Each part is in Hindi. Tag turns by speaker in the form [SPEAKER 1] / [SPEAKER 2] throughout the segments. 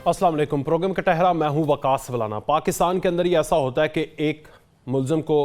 [SPEAKER 1] अस्सलाम वालेकुम। प्रोग्राम का टहरा, मैं हूं वकास वलाना। पाकिस्तान के अंदर ये ऐसा होता है कि एक मुल्ज़िम को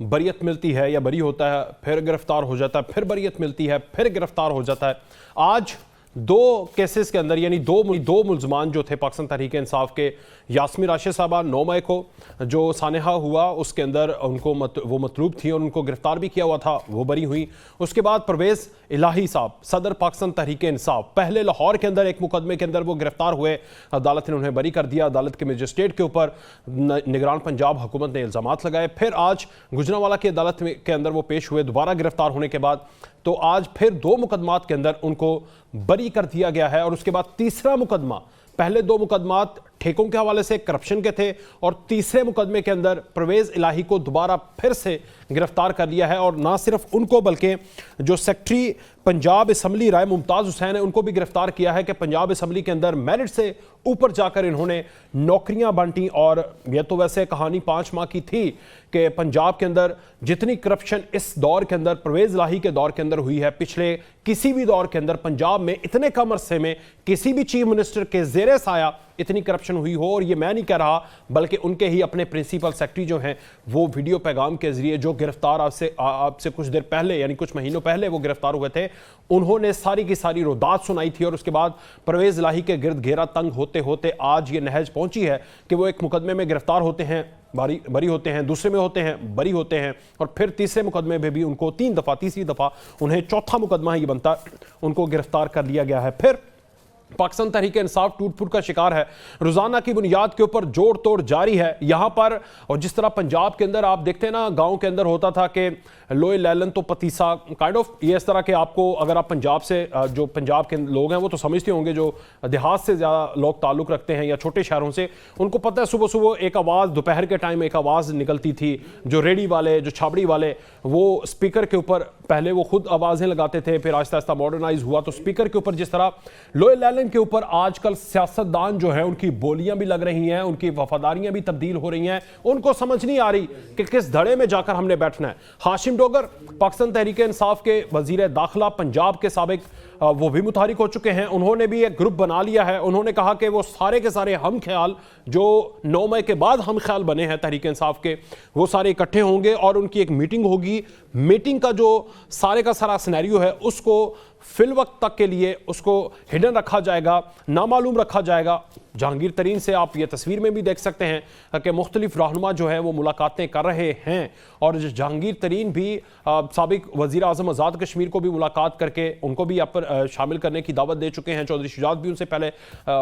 [SPEAKER 1] बरियत मिलती है या बरी होता है, फिर गिरफ्तार हो जाता है, फिर बरियत मिलती है, फिर गिरफ्तार हो जाता है। आज दो केसेस के अंदर यानी दो मुल्ज़मान जो थे पाकिस्तान तहरीक इंसाफ के, यास्मीन राशिद साहबा 9 मई को जो सानेहा हुआ उसके अंदर उनको वो मतलूब थी और उनको गिरफ्तार भी किया हुआ था, वो बरी हुई। उसके बाद परवेज़ इलाही साहब सदर पाकिस्तान तहरीक इंसाफ पहले लाहौर के अंदर एक मुकदमे के अंदर वो गिरफ्तार हुए, अदालत ने उन्हें बरी कर दिया। अदालत के मजिस्ट्रेट के ऊपर निगरान पंजाब हुकूमत ने इल्ज़ामात लगाए। फिर आज गुजरांवाला की अदालत के अंदर वो पेश हुए दोबारा गिरफ्तार होने के बाद। तो आज फिर 2 मुकदमात के अंदर उनको बरी कर दिया गया है और उसके बाद तीसरा मुकदमा, पहले 2 मुकदमात ठेकों के हवाले से करप्शन के थे और तीसरे मुकदमे के अंदर परवेज़ इलाही को दोबारा फिर से गिरफ्तार कर लिया है। और ना सिर्फ उनको बल्कि जो सेक्रेटरी पंजाब असम्बली राय मुमताज़ हुसैन है उनको भी गिरफ्तार किया है कि पंजाब असम्बली के अंदर मेरिट से ऊपर जाकर इन्होंने नौकरियां बांटी। और यह तो वैसे कहानी 5 माह की थी कि पंजाब के अंदर जितनी करप्शन इस दौर के अंदर परवेज़ इलाही के दौर के अंदर हुई है, पिछले किसी भी दौर के अंदर पंजाब में इतने कम अरसे में किसी भी चीफ मिनिस्टर के ज़ेरे साया इतनी करप्शन हुई हो। और ये मैं नहीं कह रहा बल्कि उनके ही अपने प्रिंसिपल सेक्रेटरी जो हैं वो वीडियो पैगाम के जरिए जो गिरफ्तार आपसे कुछ देर पहले यानी कुछ महीनों पहले वो गिरफ्तार हुए थे, उन्होंने सारी की सारी रोदात सुनाई थी। और उसके बाद परवेज़ इलाही के गिरद घेरा तंग होते होते आज ये नहज पहुंची है कि वो एक मुकदमे में गिरफ्तार होते हैं, बरी होते हैं, दूसरे में होते हैं, बरी होते हैं, और फिर तीसरे मुकदमे में भी उनको 3 दफ़ा, तीसरी दफ़ा उन्हें चौथा मुकदमा ही बनता उनको गिरफ्तार कर लिया गया है। फिर पाकिस्तान तहरीक इंसाफ टूट फूट का शिकार है, रोजाना की बुनियाद के ऊपर जोड़ तोड़ जारी है यहां पर। और जिस तरह पंजाब के अंदर आप देखते हैं ना, गांव के अंदर होता था कि लोए लैलन तो पतीसा काइंड ऑफ, ये इस तरह के आपको अगर आप पंजाब से जो पंजाब के लोग हैं वो तो समझते होंगे, जो देहात से ज़्यादा लोग ताल्लुक़ रखते हैं या छोटे शहरों से, उनको पता है सुबह सुबह एक आवाज़, दोपहर के टाइम एक आवाज़ निकलती थी। जो रेडी वाले, जो छाबड़ी वाले, वो स्पीकर के ऊपर पहले वो खुद आवाज़ें लगाते थे, फिर आहिस्ता आहिस्ता मॉडर्नाइज हुआ तो स्पीकर के ऊपर जिस तरह लोए लैलन के ऊपर आजकल सियासतदान जो है उनकी बोलियां भी लग रही हैं, उनकी वफादारियां भी तब्दील हो रही हैं। उनको समझ नहीं आ रही कि किस धड़े में जाकर हमने बैठना है। हाशिम डोगर पाकिस्तान तहरीक इंसाफ के वजीर दाखिला पंजाब के साबिक, वो भी मुतहरिक हो चुके हैं। उन्होंने भी एक ग्रुप बना लिया है। उन्होंने कहा कि वो सारे के सारे हम ख्याल जो 9 मई के बाद हम ख्याल बने हैं तहरीक इंसाफ के, वो सारे इकट्ठे होंगे और उनकी एक मीटिंग होगी। मीटिंग का जो सारे का सारा सिनेरियो है उसको फिल वक्त तक के लिए उसको हिडन रखा जाएगा, नामालूम रखा जाएगा। जहांगीर तरीन से आप ये तस्वीर में भी देख सकते हैं कि मुख्तलिफ रहनुमा जो है वो मुलाकातें कर रहे हैं। और जहांगीर तरीन भी साबिक वज़ीर आज़म आज़ाद कश्मीर को भी मुलाकात करके उनको भी आप पर शामिल करने की दावत दे चुके हैं। चौधरी शुजात भी उनसे पहले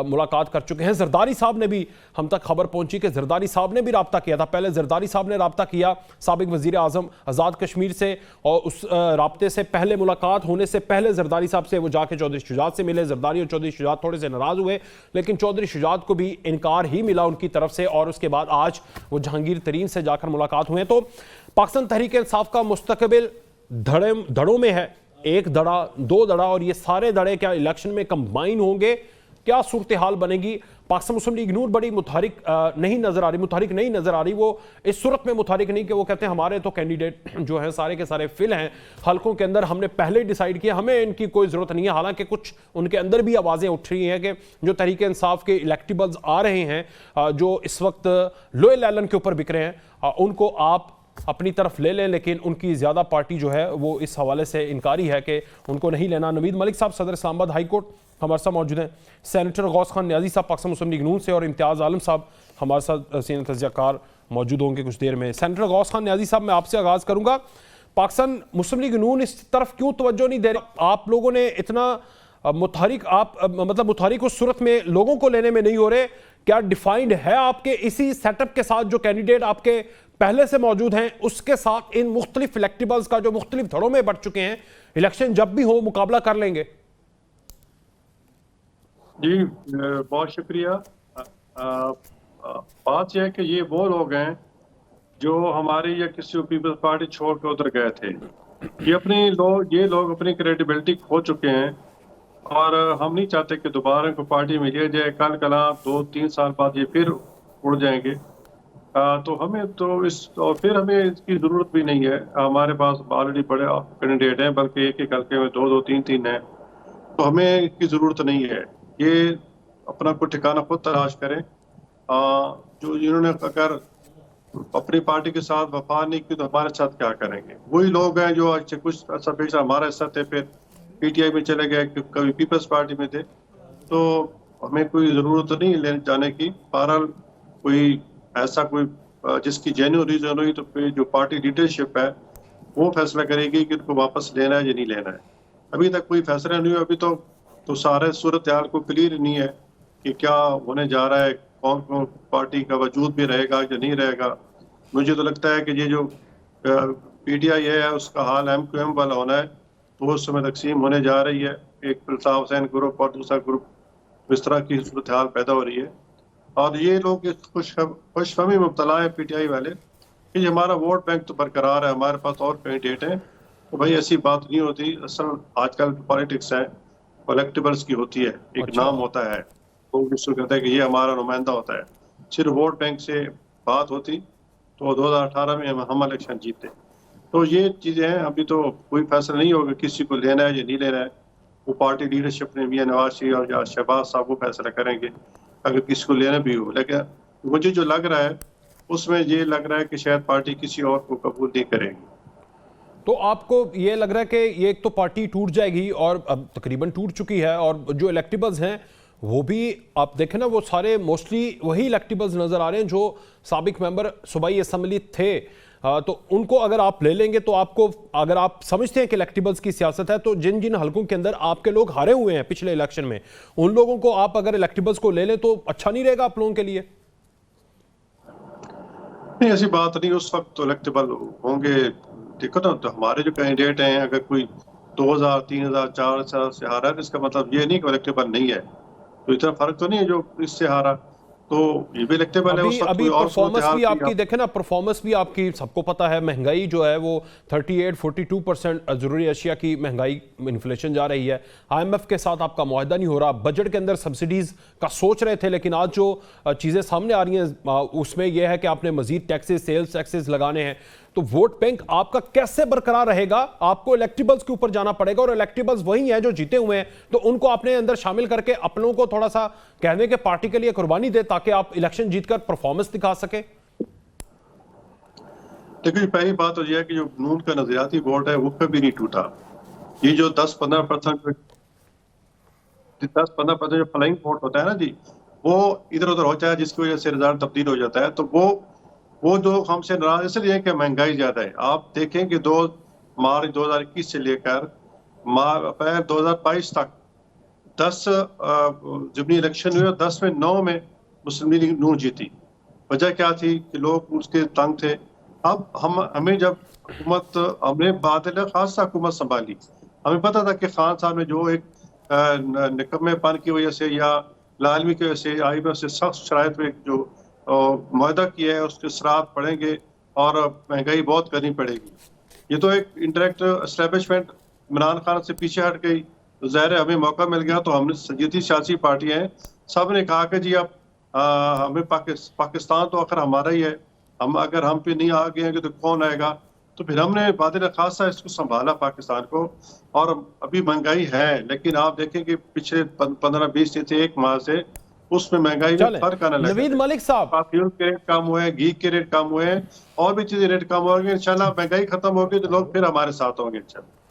[SPEAKER 1] मुलाकात कर चुके हैं। जरदारी साहब ने भी, हम तक खबर पहुंची कि जरदारी साहब ने भी रब्ता किया था। पहले जरदारी साहब ने रब्ता किया साबिक वज़ीर आज़म आज़ाद कश्मीर से, और उस रब्ते से पहले, मुलाकात होने से पहले जरदारी साहब से वो जाके चौधरी शुजात से मिले। जरदारी और चौधरी शुजात थोड़े से नाराज हुए, लेकिन चौधरी शुजात को भी इनकार ही मिला उनकी तरफ से। और उसके बाद आज वो जहांगीर तरीन से जाकर मुलाकात हुए। तो पाकिस्तान तहरीक इंसाफ का मुस्तकबिल धड़ों में है, एक धड़ा, 2 धड़ा, और ये सारे धड़े क्या इलेक्शन में कंबाइन होंगे? क्या सूरत हाल बनेगी? पाकिस्तान मुस्लिम लीग नून बड़ी मुतहरिक नहीं नजर आ रही। वो इस सूरत में मुतहरिक नहीं कि वो कहते हैं हमारे तो कैंडिडेट जो हैं सारे के सारे फिल हैं हलकों के अंदर, हमने पहले ही डिसाइड किया, हमें इनकी कोई ज़रूरत नहीं है। हालांकि कुछ उनके अंदर भी आवाज़ें उठ रही हैं कि जो तहरीक इंसाफ के इलेक्टिबल्स आ रहे हैं, जो इस वक्त लोए लैलन के ऊपर बिक रहे हैं, उनको आप अपनी तरफ ले लें, लेकिन उनकी ज़्यादा पार्टी जो है वो इस हवाले से इनकारी है कि उनको नहीं लेना। नवीद मलिक साहब सदर इस्लामाबाद हाई कोर्ट हमारे साथ मौजूद हैं। सेनेटर गौस खान न्याजी साहब पाकिस्तान मुस्लिम लीग नून से, और इम्तियाज़ आलम साहब हमारे साथ सीनियर तजज़ियाकार मौजूद होंगे कुछ देर में। सेनेटर गौस खान न्याजी साहब, मैं आपसे आगाज़ करूँगा, पाकिस्तान मुस्लिम लीग नून इस तरफ क्यों तवज्जो नहीं दे रही? आप लोगों ने इतना मुतहरिक, आप मतलब मुतहरिक उस सूरत में लोगों को लेने में नहीं हो रहे, क्या डिफाइंड है आपके इसी सेटअप के साथ जो कैंडिडेट आपके पहले से मौजूद हैं उसके साथ इन मुख्तलिफ इलेक्टिबल्स का जो मुख्तलिफ धड़ों में बढ़ चुके हैं, इलेक्शन जब भी हो मुकाबला कर लेंगे?
[SPEAKER 2] जी बहुत शुक्रिया। बात यह है कि ये वो लोग हैं जो हमारी या किसी पीपल्स पार्टी छोड़ के उधर गए थे। ये लोग अपनी क्रेडिबिलिटी खो चुके हैं और हम नहीं चाहते कि दोबारा इनको पार्टी में लिया जाए। कल कला 2-3 साल बाद ये फिर उड़ जाएंगे। तो हमें तो और फिर हमें इसकी ज़रूरत भी नहीं है। हमारे पास ऑलरेडी बड़े कैंडिडेट हैं, बल्कि एक हल्के में 2-2, 3-3 हैं, तो हमें इसकी ज़रूरत नहीं है। ये अपना कोई ठिकाना खुद तलाश करें। जो जिन्होंने अगर अपनी पार्टी के साथ वफा नहीं की तो हमारे साथ क्या करेंगे? वही लोग हैं जो आज कुछ अर्सा पहले हमारे साथ थे, फिर पीटीआई में चले गए, कभी पीपल्स पार्टी में थे। तो हमें कोई जरूरत नहीं लेने जाने की। बहरहाल कोई ऐसा कोई जिसकी जेन्युइन रीजन हुई तो फिर जो पार्टी लीडरशिप है वो फैसला करेगी कि उनको वापस लेना है या नहीं लेना है। अभी तक कोई फैसला नहीं हुआ। अभी तो सारे सूरत हाल को क्लियर नहीं है कि क्या होने जा रहा है, कौन कौन पार्टी का वजूद भी रहेगा या नहीं रहेगा। मुझे तो लगता है कि ये जो पीटीआई है उसका हाल एमक्यूएम वाला होना है, तो उस समय तकसीम होने जा रही है। एक प्रताप हुसैन ग्रुप और दूसरा ग्रुप, इस तरह की सूरत हाल पैदा हो रही है। और ये लोग इस खुशफहमी में मुब्तला है पीटीआई वाले कि हमारा वोट बैंक तो बरकरार है, हमारे पास और कैंडिडेट हैं। तो भाई ऐसी बात नहीं होती। असल आजकल पॉलिटिक्स है, कलेक्टिबल्स की होती है, एक
[SPEAKER 1] अच्छा।
[SPEAKER 2] नाम होता है, लोग जिसको कहते हैं कि ये हमारा नुमाइंदा होता है। सिर्फ वोट बैंक से बात होती तो 2018 में हम इलेक्शन जीते। तो ये चीजें हैं। अभी तो कोई फैसला नहीं होगा किसी को लेना है या नहीं लेना है। वो पार्टी लीडरशिप ने मियां नवाज शरीफ और या शहबाज साहब वो फैसला करेंगे अगर किसी को लेना भी हो। लेकिन मुझे जो लग रहा है उसमें ये लग रहा है कि शायद पार्टी किसी और को कबूल नहीं करेगी।
[SPEAKER 1] तो आपको ये लग रहा है कि ये एक तो पार्टी टूट जाएगी और अब तकरीबन टूट चुकी है, और जो इलेक्टेबल्स हैं वो भी आप देखें ना, वो सारे मोस्टली वही इलेक्टेबल्स नजर आ रहे हैं जो साबिक मेंबर सूबाई असेंबली थे। तो उनको अगर आप ले लेंगे तो आपको, अगर आप समझते हैं कि इलेक्टेबल्स की सियासत है, तो जिन जिन हलकों के अंदर आपके लोग हारे हुए हैं पिछले इलेक्शन में, उन लोगों को आप अगर इलेक्टेबल्स को ले लें तो अच्छा नहीं रहेगा आप लोगों के लिए?
[SPEAKER 2] नहीं, ऐसी बात नहीं। उस वक्त तो इलेक्टेबल होंगे। देखो ना, तो हमारे जो कैंडिडेट हैं अगर कोई 2000, 3000, 4000 से हारा है तो इसका मतलब ये नहीं कि इलेक्टेबल नहीं है। तो इतना फर्क तो नहीं है जो इससे हारा, तो ये भी इलेक्टेबल है।
[SPEAKER 1] अभी
[SPEAKER 2] उस वक्त
[SPEAKER 1] अभी
[SPEAKER 2] कोई और
[SPEAKER 1] परफॉर्मेंस भी
[SPEAKER 2] सूरत-ए-हाल
[SPEAKER 1] आपकी देखें ना, परफॉर्मेंस भी आपकी सबको पता है। महंगाई जो है वो 38-42% जरूरी अशिया की महंगाई, इन्फ्लेशन जा रही है। आईएमएफ के साथ आपका मुआहदा नहीं हो रहा। बजट के अंदर सब्सिडीज का सोच रहे थे, लेकिन आज जो चीजें सामने आ रही हैं उसमें यह है कि आपने मजीद टैक्सेस, सेल्स टैक्सेस लगाने हैं। तो वोट बैंक आपका कैसे बरकरार रहेगा? आपको इलेक्टेबल्स के ऊपर जाना पड़ेगा, और इलेक्टेबल्स वही हैं जो जीते हुए हैं, तो उनको अपने अंदर शामिल करके अपनों को थोड़ा सा कहने के पार्टी के लिए कुर्बानी दे ताकि आप इलेक्शन जीतकर परफॉर्मेंस दिखा सके।
[SPEAKER 2] देखिए, पहली बात तो यह है कि जो नून का नजरियाती वोट है वो कभी नहीं टूटा। ये जो 10-15% जो फ्लाइंग वोट होता है ना जी, वो इधर उधर हो जाए जिसकी वजह से रिजल्ट तब्दील हो जाता है। तो वो जो हमसे नाराज इसलिए है कि महंगाई ज्यादा है। आप देखें कि मार्च 2021 से लेकर अप्रैल 2022 तक 10 जिमनी इलेक्शन हुए, 10 में 9 में मुस्लिम लीग नून जीती। वजह क्या थी कि लोग उसके तंग थे। अब हमें जब हमने बादल खासा हुकूमत संभाली, हमें पता था कि खान साहब ने जो एक निकम्मेपन की वजह से या लालमी की वजह से IMF से सख्त शराइत में जो मुआहदा किया है उसके असरात पड़ेंगे और महंगाई बहुत करनी पड़ेगी। ये तो एक इंटरेक्ट एस्टेब्लिशमेंट इमरान खान से पीछे हट गई। तो ज़ाहिर है हमें मौका मिल गया, तो हमने जितनी सियासी पार्टियां हैं सब ने कहा कि जी अब हमें पाकिस्तान तो आखिर हमारा ही है, अगर हम पे नहीं आ गए तो कौन आएगा। तो फिर हमने बादल खासा इसको संभाला पाकिस्तान को। और अभी महंगाई है, लेकिन आप देखें कि पिछले 15-20 से 1 माह से उसमें महंगाई में फर्क आने लगा।
[SPEAKER 1] नवीद मलिक साहब,
[SPEAKER 2] फ्यूल के रेट कम हुए हैं, घी के रेट कम हुए हैं, और भी चीजें रेट कम होंगे। इंशाल्लाह महंगाई खत्म होगी तो लोग फिर हमारे साथ होंगे इंशाल्लाह।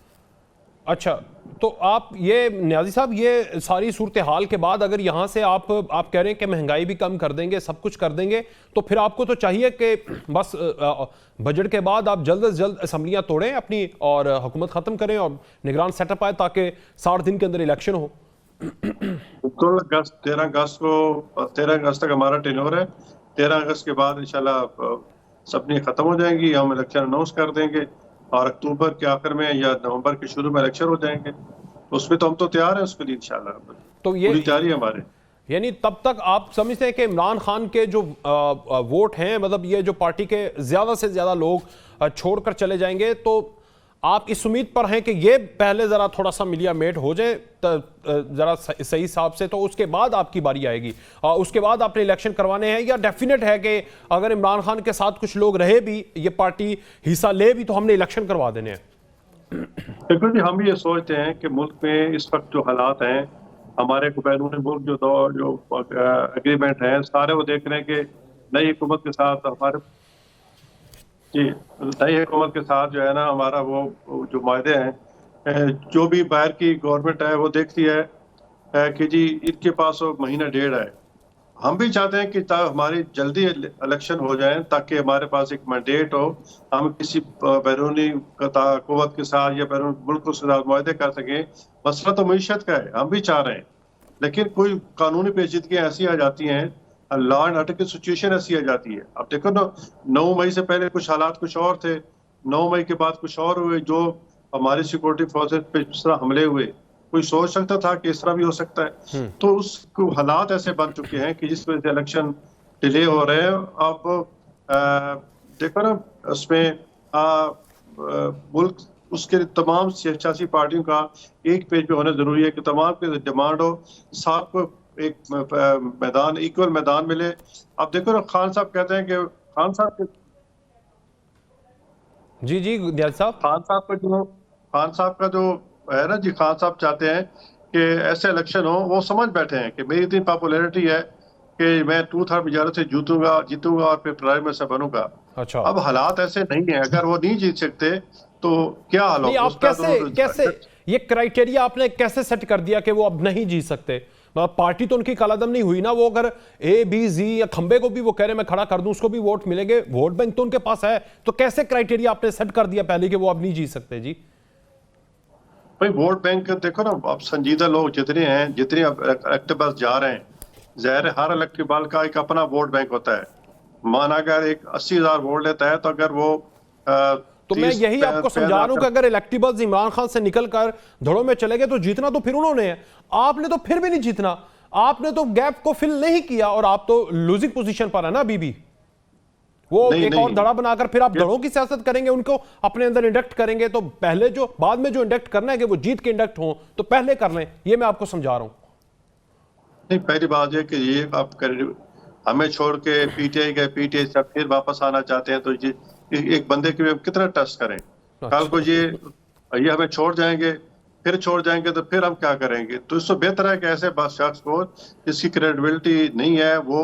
[SPEAKER 1] अच्छा, तो आप ये न्याजी साहब, ये सारी सूरत हाल के बाद अगर यहाँ से आप कह रहे हैं कि महंगाई भी कम कर देंगे, सब कुछ कर देंगे, तो फिर आपको तो चाहिए कि बस बजट के बाद आप जल्द से जल्द असम्बलियाँ तोड़ें अपनी और हुकूमत ख़त्म करें और निगरान सेटअप आए ताकि 60 दिन के अंदर इलेक्शन हो।
[SPEAKER 2] 13 अगस्त तक हमारा टेन्योर है। 13 अगस्त के बाद इंशाल्लाह सबनी खत्म हो जाएंगी, हम इलेक्शन अनाउंस कर देंगे और अक्टूबर के आखिर में या नवंबर के शुरू में इलेक्शन हो जाएंगे। तो उसमें तो हम तो तैयार हैं उसके लिए इंशाल्लाह। तो ये पूरी तैयारी है हमारे।
[SPEAKER 1] यानी तब तक आप समझते हैं कि इमरान खान के जो वोट हैं, मतलब ये जो पार्टी के ज्यादा से ज्यादा लोग छोड़कर चले जाएंगे, तो आप इस उम्मीद पर हैं कि ये पहले जरा थोड़ा सा मिलिया मेट हो जाए जरा सही हिसाब से, तो उसके बाद आपकी बारी आएगी, उसके बाद आपने इलेक्शन करवाने हैं? या डेफिनेट है कि अगर इमरान खान के साथ कुछ लोग रहे भी, ये पार्टी हिस्सा ले भी, तो हमने इलेक्शन करवा देने हैं?
[SPEAKER 2] बिल्कुल जी, हम ये सोचते हैं कि मुल्क में इस वक्त जो हालात हैं हमारे बैरून मुल्क जो एग्रीमेंट है सारे वो देख रहे हैं कि नई हुकूमत के साथ हमारे जी नई हुकूमत के साथ जो है ना हमारा वो जो मायदे हैं जो भी बाहर की गवर्नमेंट है वो देखती है कि जी इनके पास वो महीना डेढ़ है। हम भी चाहते हैं कि हमारी जल्दी इलेक्शन हो जाए ताकि हमारे पास एक मैंडेट हो, हम किसी बैरूनी कुव्वत के साथ या बैरून मुल्क के साथ मुआहदे कर सकें। मसला तो मीशत का है, हम भी चाह रहे हैं, लेकिन कोई कानूनी पेचीदगियां ऐसी आ जाती हैं, लॉ एंड ऑर्डर की सिचुएशन ऐसी आ जाती है। अब देखो ना, 9 मई से पहले कुछ हालात कुछ और थे, 9 मई के बाद कुछ और हुए, जो हमारी सिक्योरिटी फोर्सेस पे इस तरह हमले हुए, कोई सोच सकता था कि इस तरह भी हो सकता है। तो उस हालात ऐसे बन चुके हैं कि जिस वजह से इलेक्शन डिले हो रहे हैं। अब देखो ना, उसमें मुल्क उसके तमाम सियासी पार्टियों का एक पेज पे होना जरूरी है कि तमाम की डिमांड हो, सबको एक मैदान, इक्वल मैदान मिले। अब देखो ना, खान साहब कहते हैं कि खान साहब
[SPEAKER 1] जी जी दियाल साहब,
[SPEAKER 2] खान साहब का जो है ना जी, खान साहब चाहते हैं कि ऐसे इलेक्शन हो। वो समझ बैठे हैं कि मेरी इतनी पॉपुलैरिटी है कि मैं 2/3 मेजॉरिटी से जीतूंगा और फिर प्राइम मिनिस्टर बनूंगा।
[SPEAKER 1] अच्छा,
[SPEAKER 2] अब हालात ऐसे नहीं है, अगर वो नहीं जीत सकते तो क्या हाल
[SPEAKER 1] नहीं
[SPEAKER 2] होगा?
[SPEAKER 1] आप कैसे ये क्राइटेरिया आपने कैसे सेट कर दिया कि वो अब नहीं जीत सकते? मतलब पार्टी तो उनकी कालादम नहीं हुई ना, वो अगर ए बी जी या खंबे को भी वो कह रहे मैं खड़ा कर दूं, उसको भी वोट मिलेंगे, वोट बैंक तो उनके पास है, तो कैसे क्राइटेरिया आपने सेट कर दिया पहले कि वो अब नहीं जीत सकते? जी
[SPEAKER 2] भाई, वोट बैंक देखो ना, अब संजीदा लोग जितने हैं, जितने इलेक्टेबल जा रहे हैं, ज़ाहिर है हर इलेक्टेबल का एक अपना वोट बैंक होता है। माना अगर एक 80,000 वोट लेता है तो अगर वो
[SPEAKER 1] तो मैं यही आपको समझा रहा हूं कि अगर इलेक्टेबल्स इमरान खान से निकलकर धड़ों में चले गए तो जीतना तो फिर उन्होंने है, आपने तो फिर भी नहीं जीतना, आपने तो गैप को फिल नहीं किया और आप तो लूजिंग पोजीशन पर है ना अभी भी। वो एक और धड़ा बनाकर फिर आप धड़ों की सियासत करेंगे, उनको अपने अंदर इंडक्ट करेंगे, तो पहले जो बाद में जो इंडक्ट करना है कि वो जीत के इंडक्ट हो तो पहले कर लें, ये मैं आपको समझा रहा हूं।
[SPEAKER 2] नहीं, पहली बात है कि ये आप हमें छोड़ के पीटीआई गए, पीटीआई से फिर वापस आना चाहते हैं, तो ये एक बंदे के हम कितना ट्रस्ट करें? कल को ये हमें छोड़ जाएंगे, फिर छोड़ जाएंगे तो फिर हम क्या करेंगे? तो इससे बेहतर है कि ऐसे शख्स को जिसकी क्रेडिबिलिटी नहीं है वो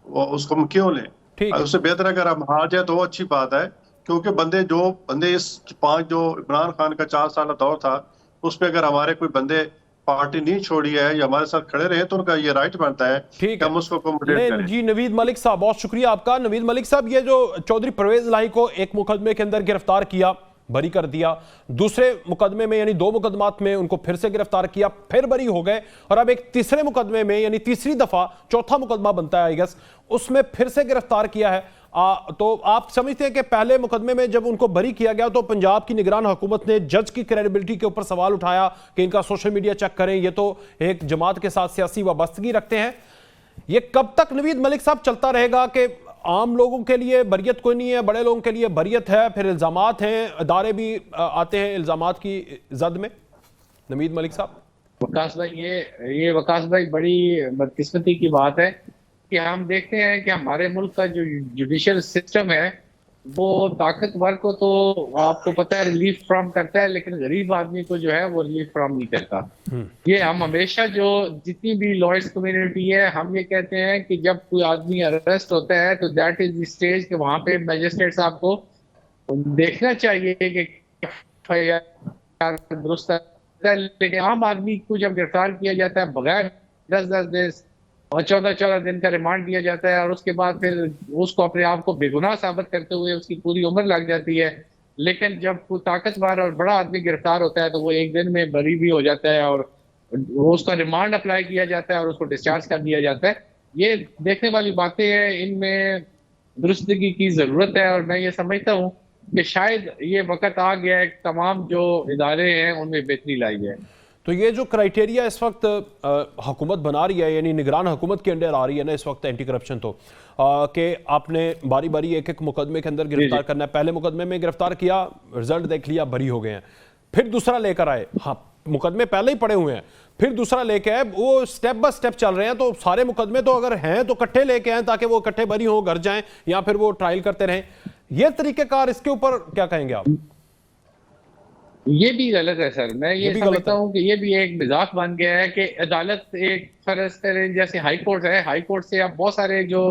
[SPEAKER 2] उसको हम क्यों लें? उससे बेहतर अगर हम हार जाए तो वो अच्छी बात है, क्योंकि बंदे इस 5 जो इमरान खान का 4 साल दौर था, उसमें अगर हमारे कोई बंदे पार्टी नहीं छोड़ी है या हमारे साथ खड़े रहे तो उनका ये राइट बनता है कि हम उसको अकोमोडेट करें।
[SPEAKER 1] जी नवीद मलिक साहब, बहुत शुक्रिया आपका। नवीद मलिक साहब, ये जो चौधरी परवेज इलाही को एक मुकदमे के अंदर गिरफ्तार किया, बरी कर दिया, दूसरे मुकदमे में यानी 2 मुकदमात में उनको फिर से गिरफ्तार किया, फिर बरी हो गए, और अब एक तीसरे मुकदमे में यानी तीसरी दफा, चौथा मुकदमा बनता है आई गेस, उसमें फिर से गिरफ्तार किया है। तो आप समझते हैं कि पहले मुकदमे में जब उनको बरी किया गया तो पंजाब की निगरान हुकूमत ने जज की क्रेडिबिलिटी के ऊपर सवाल उठाया कि इनका सोशल मीडिया चेक करें, ये तो एक जमात के साथ सियासी वाबस्तगी रखते हैं। ये कब तक नवीद मलिक साहब चलता रहेगा कि आम लोगों के लिए बरियत कोई नहीं है, बड़े लोगों के लिए बरियत है, फिर इल्जामात हैं, अदारे भी आते हैं इल्जामात की जद में? नवीद मलिक साहब।
[SPEAKER 3] वकास भाई, ये वकास भाई, बड़ी बदकिस्मती की बात है कि हम देखते हैं कि हमारे मुल्क का जो जुडिशियल सिस्टम है वो ताकतवर को तो आपको पता है रिलीफ फ्रॉम करता है, लेकिन गरीब आदमी को जो है वो रिलीफ फ्रॉम नहीं करता। ये हम हमेशा, जो जितनी भी लॉयर्स कम्युनिटी है, हम ये कहते हैं कि जब कोई आदमी अरेस्ट होता है तो दैट इज द स्टेज कि वहां पे मैजिस्ट्रेट साहब को देखना चाहिए कि दुरुस्त है, लेकिन आम आदमी को जब गिरफ्तार किया जाता है बगैर 10-10 दिन और 14-14 दिन का रिमांड दिया जाता है और उसके बाद फिर उसको अपने आप को बेगुनाह साबित करते हुए उसकी पूरी उम्र लग जाती है। लेकिन जब कोई ताकतवर और बड़ा आदमी गिरफ्तार होता है तो वो एक दिन में बरी भी हो जाता है और उसका रिमांड अप्लाई किया जाता है और उसको डिस्चार्ज कर दिया जाता है। ये देखने वाली बातें हैं, इनमें दुरुस्तगी की जरूरत है और मैं ये समझता हूँ कि शायद ये वक्त आ गया है, तमाम जो इदारे हैं उनमें बेहतरी लाई जाए।
[SPEAKER 1] तो ये जो क्राइटेरिया इस वक्त हुकूमत बना रही है, यानी निगरान हुकूमत के अंडर आ रही है ना इस वक्त एंटी करप्शन, तो कि आपने बारी बारी एक एक मुकदमे के अंदर गिरफ्तार करना है, पहले मुकदमे में गिरफ्तार किया, रिजल्ट देख लिया, बरी हो गए हैं, फिर दूसरा लेकर आए, हाँ मुकदमे पहले ही पड़े हुए हैं, फिर दूसरा लेके आए, वो स्टेप बाय स्टेप चल रहे हैं, तो सारे मुकदमे तो अगर हैं तो इकट्ठे लेके आए ताकि वो इकट्ठे बरी हो, घर जाएं, या फिर वो ट्रायल करते रहें। ये तरीकेकार, इसके ऊपर क्या कहेंगे आप?
[SPEAKER 3] ये भी गलत है सर। मैं ये
[SPEAKER 1] भी गलत
[SPEAKER 3] समझता
[SPEAKER 1] है।
[SPEAKER 3] हूँ कि ये भी एक मजाक बन गया है कि अदालत एक फर्ज करें, जैसे हाई कोर्ट है, हाई कोर्ट से अब बहुत सारे जो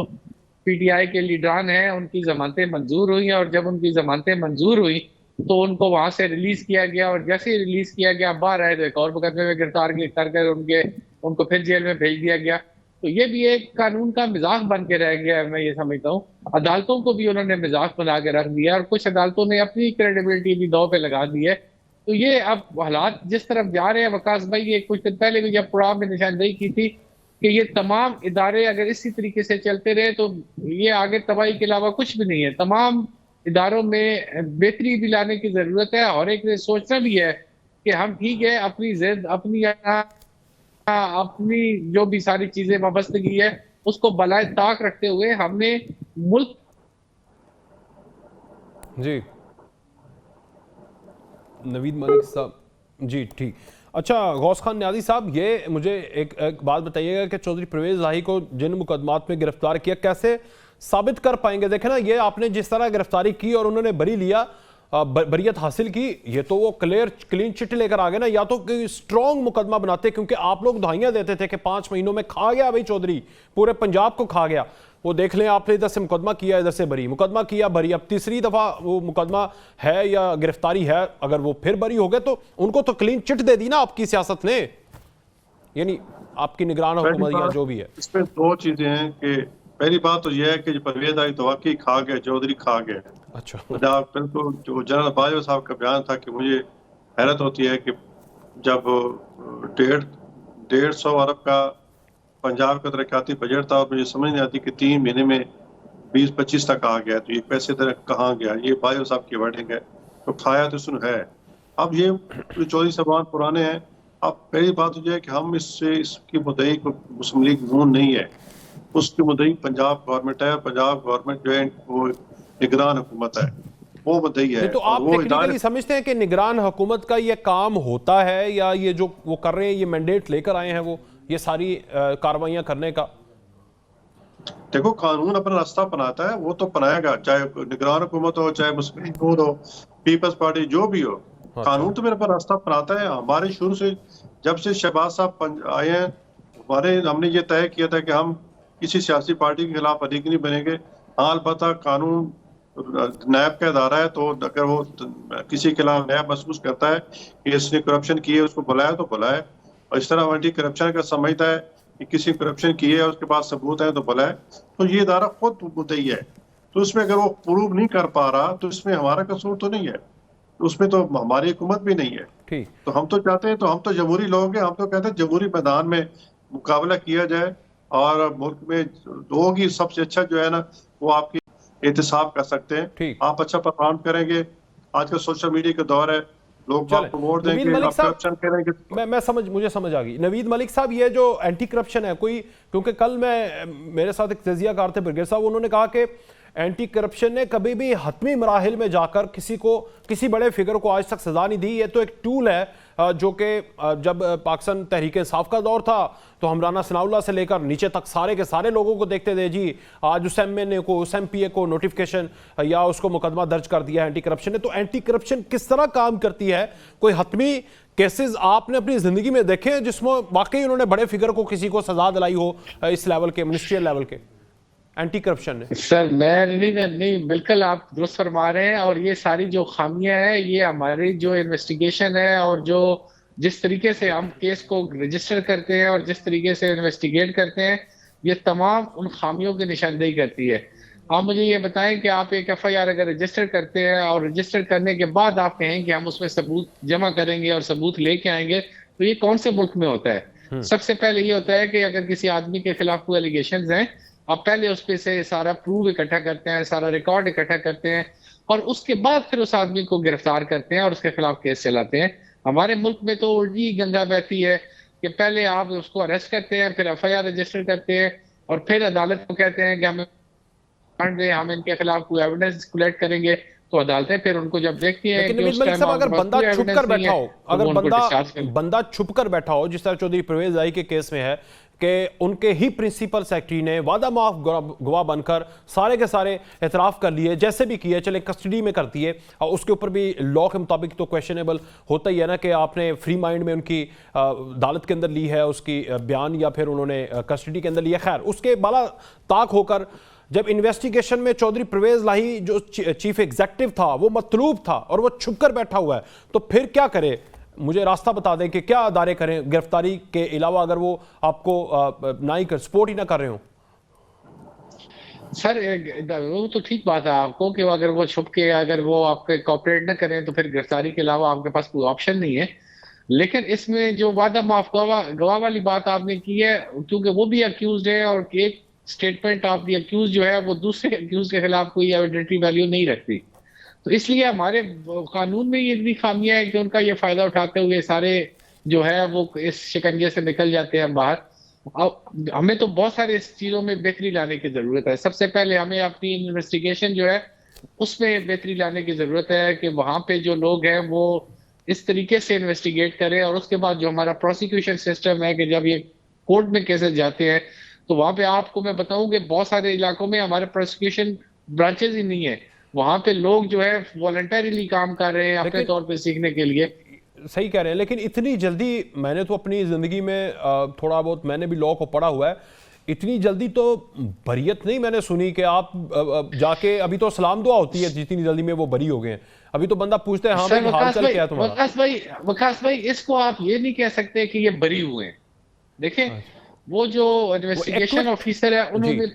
[SPEAKER 3] पीटीआई के लीडरान हैं उनकी जमानतें मंजूर हुई, और जब उनकी जमानतें मंजूर हुई तो उनको वहां से रिलीज किया गया, और जैसे ही रिलीज किया गया बाहर आए तो एक और मुकदमे में गिरफ्तार कर उनके उनको फिर जेल में भेज दिया गया। तो ये भी एक कानून का मजाक बन के रह गया है। मैं ये समझता हूँ अदालतों को भी उन्होंने मजाक बना के रख दिया, और कुछ अदालतों ने अपनी क्रेडिबिलिटी भी दांव पे लगा दी है। तो ये अब हालात जिस तरफ जा रहे हैं, वकास भाई ये कुछ दिन पहले भी जब पड़ाव में निशानदेही की थी कि ये तमाम इदारे अगर इसी तरीके से चलते रहे तो ये आगे तबाही के अलावा कुछ भी नहीं है। तमाम इदारों में बेहतरी भी लाने की जरूरत है, और एक ने सोचना भी है कि हम ठीक है अपनी जिद अपनी जो भी सारी चीजें वाबस्तगी है उसको बलाए ताक रखते हुए हमने मुल्क।
[SPEAKER 1] जी नवीद मलिक साहब, जी ठीक। अच्छा गौस खान न्याजी साहब, ये मुझे एक बात बताइएगा कि चौधरी परवेज इलाही को जिन मुकदमात में गिरफ्तार किया कैसे साबित कर पाएंगे? देखे ना, ये आपने जिस तरह गिरफ्तारी की और उन्होंने बरी लिया, बरियत हासिल की, ये तो वो क्लीन चिट लेकर आ गए ना। या तो स्ट्रॉन्ग मुकदमा बनाते, क्योंकि आप लोग दहाइयां देते थे कि 5 महीनों में खा गया भाई चौधरी, पूरे पंजाब को खा गया। वो देख लें, आपने इधर से मुकदमा किया, इधर से बरी, मुकदमा किया बरी, अब तीसरी दफा वो मुकदमा है या गिरफ्तारी है, अगर वो फिर बरी हो गए तो उनको तो क्लीन चिट दे दी ना आपकी सियासत ने, यानी आपकी निगरान हुकूमत या जो भी है।
[SPEAKER 2] इसमें दो चीजें हैं कि पहली बात तो यह है कि जो परवेज आई तो वाकई खा गए, चौधरी खा गए।
[SPEAKER 1] अच्छा,
[SPEAKER 2] बिल्कुल जो जनरल बाजवा साहब का बयान था कि मुझे हैरत होती है कि जब 150 अरब का पंजाब का तरक्याती बजट था और मुझे समझ नहीं आती कि 3 महीने में 20-25 तक आ गया, तो ये पैसे कहाँ गया? ये बाजवा साहब की वर्डिंग है। तो खाया तो सुन है। अब ये चौधरी साहबान पुराने हैं। अब पहली बात तो यह है कि हम इसकी मुद्दई को मुस्लिम लीग नून नहीं है, उसकी मुद्दई पंजाब गवर्नमेंट है। पंजाब गवर्नमेंट जो है वो निगरान हुकूमत है, वो मुद्दई है।
[SPEAKER 1] तो आप टेक्निकली समझते हैं कि निगरान हुकूमत का ये काम होता है, या ये जो वो कर रहे हैं, ये मैंडेट लेकर आए हैं वो ये सारी कार्रवाइयां करने का?
[SPEAKER 2] देखो, कानून अपना रास्ता बनाता है, वो तो बनाएगा, चाहे निगरान हुकूमत हो, चाहे मुस्लिम लीग हो, पीपल्स पार्टी जो भी हो। कानून तो मेरे पर रास्ता बनाता है। हमारे शुरू से जब से शहबाज साहब आए हैं, हमने ये तय किया था कि हम किसी सियासी पार्टी के खिलाफ अधिक नहीं बनेंगे। हाँ, अलबत्ता कानून नैब का इदारा है, तो अगर वो किसी के खिलाफ नैब महसूस करता है कि इसने करप्शन की है, उसको बुलाया तो बुलाए। और इस तरह एंटी करप्शन का समझता है कि किसी करप्शन की है और उसके पास सबूत है तो बुलाए। तो ये इदारा खुद मुद्दई है। तो इसमें अगर वो प्रूव नहीं कर पा रहा तो इसमें हमारा कसूर तो नहीं है, उसमें तो हमारी हुकूमत भी नहीं है।
[SPEAKER 1] ठीक,
[SPEAKER 2] तो हम तो चाहते हैं, तो हम तो जमहूरी लोग हैं, हम तो कहते हैं जमहूरी मैदान में मुकाबला किया जाए, और मुल्क में लोग ही सबसे अच्छा जो है ना वो आपकी एहतसाब कर सकते हैं। आप अच्छा परफॉर्म करेंगे, आजकल सोशल मीडिया का दौर है, लोग आपको वोट देंगे, आप करप्शन करेंगे।
[SPEAKER 1] मुझे समझ आ गई। नवीद मलिक साहब, ये जो एंटी करप्शन है कोई, क्योंकि कल मेरे साथ एक तजियाकार थे ब्रिगेड साहब, उन्होंने कहा कि एंटी करप्शन ने कभी भी हतमी मराहिल में जाकर किसी बड़े फिगर को आज तक सजा नहीं दी। ये तो एक टूल है जो कि जब पाकिस्तान तहरीक इंसाफ का दौर था तो हमराना सनाउल्लाह से लेकर नीचे तक सारे के सारे लोगों को देखते थे जी, आज उस MNA को, उस MPA को नोटिफिकेशन या उसको मुकदमा दर्ज कर दिया एंटी करप्शन ने। तो एंटी करप्शन किस तरह काम करती है? कोई हतमी केसेस आपने अपनी जिंदगी में देखे हैं जिसमें वाकई उन्होंने बड़े फिगर को किसी को सजा दिलाई हो, इस लेवल के, मिनिस्ट्रियल लेवल के एंटी करप्शन ने?
[SPEAKER 3] सर मैं नहीं, बिल्कुल आप दुरुस्त फरमा रहे हैं। और ये सारी जो खामियां हैं, ये हमारी जो इन्वेस्टिगेशन है और जो जिस तरीके से हम केस को रजिस्टर करते हैं और जिस तरीके से इन्वेस्टिगेट करते हैं, ये तमाम उन खामियों की निशानदेही करती है। आप मुझे ये बताएं कि आप एक FIR अगर रजिस्टर करते हैं और रजिस्टर करने के बाद आप कहें कि हम उसमें सबूत जमा करेंगे और सबूत लेके आएंगे, तो ये कौन से मुल्क में होता है? सबसे पहले ये होता है कि अगर किसी आदमी के खिलाफ कोई एलिगेशंस हैं, आप पहले उस पे से सारा प्रूफ इकट्ठा करते हैं, सारा रिकॉर्ड इकट्ठा करते हैं, और उसके बाद फिर उस आदमी को गिरफ्तार करते हैं और उसके खिलाफ केस चलाते हैं। हमारे मुल्क में तो उल्टी गंगा बहती है कि पहले आप उसको अरेस्ट करते हैं, फिर FIR रजिस्टर करते हैं, और फिर अदालत को कहते हैं कि हम इनके खिलाफ कोई एविडेंस कलेक्ट करेंगे। तो अदालतें फिर उनको जब देखती हैं कि उस टाइम
[SPEAKER 1] अगर बंदा छुप कर बैठा हो, अगर बंदा छुप कर बैठा हो, जिस तरह चौधरी परवेज इलाही के केस में है कि उनके ही प्रिंसिपल सेक्रेटरी ने वादा माफ गवाह बनकर सारे के सारे एतराफ़ कर लिए, जैसे भी किए, चले कस्टडी में कर दिए, और उसके ऊपर भी लॉ के मुताबिक तो क्वेश्चनेबल होता ही है ना कि आपने फ्री माइंड में उनकी अदालत के अंदर ली है उसकी बयान, या फिर उन्होंने कस्टडी के अंदर लिया। खैर, उसके बाला ताक होकर जब इन्वेस्टिगेशन में चौधरी परवेज लाही जो चीफ एग्जेक्टिव था वो मतलूब था और वो छुपकर बैठा हुआ है, तो फिर क्या करे? मुझे रास्ता बता दें कि क्या अदारे करें गिरफ्तारी के अलावा, अगर वो आपको ना ही कर सपोर्ट ही ना कर रहे हो।
[SPEAKER 3] सर वो तो ठीक बात है आपको कि अगर वो छुप के अगर वो आपके कॉपरेट न करें तो फिर गिरफ्तारी के अलावा आपके पास कोई ऑप्शन नहीं है। लेकिन इसमें जो वादा माफ गवाह वाली बात आपने की है, क्योंकि वो भी अक्यूज है और एक स्टेटमेंट ऑफ द अक्यूज जो है वो दूसरे अक्यूज के खिलाफ कोई एविडेंटरी वैल्यू नहीं रखती, तो इसलिए हमारे कानून में ये इतनी खामियां है कि उनका ये फायदा उठाते हुए सारे जो है वो इस शिकंजे से निकल जाते हैं बाहर। अब हमें तो बहुत सारे इस चीजों में बेहतरी लाने की जरूरत है। सबसे पहले हमें अपनी इन्वेस्टिगेशन जो है उसमें बेहतरी लाने की जरूरत है कि वहां पे जो लोग हैं वो इस तरीके से इन्वेस्टिगेट करें, और उसके बाद जो हमारा प्रोसिक्यूशन सिस्टम है कि जब ये कोर्ट में केसेस जाते हैं तो वहां पे आपको मैं बताऊं कि बहुत सारे इलाकों में हमारे प्रोसिक्यूशन ब्रांचेस ही नहीं है, वहां पे लोग जो है वॉलंटरीली काम कर रहे हैं अपने तौर पे सीखने के लिए।
[SPEAKER 1] सही कह रहे हैं, लेकिन इतनी जल्दी, मैंने तो अपनी जिंदगी में थोड़ा बहुत मैंने भी लॉ को पढ़ा हुआ है, इतनी जल्दी तो बरियत नहीं मैंने सुनी कि आप जाके, अभी तो सलाम दुआ होती है जितनी जल्दी में वो बरी हो गए हैं, अभी तो बंदा पूछते हैं हाँ भाई हाल चाल क्या है तुम्हारा।
[SPEAKER 3] वकास भाई इसको आप ये नहीं कह सकते कि ये बरी हुए हैं। देखें वो जो इन्वेस्टिगेशन ऑफिसर है उन्होंने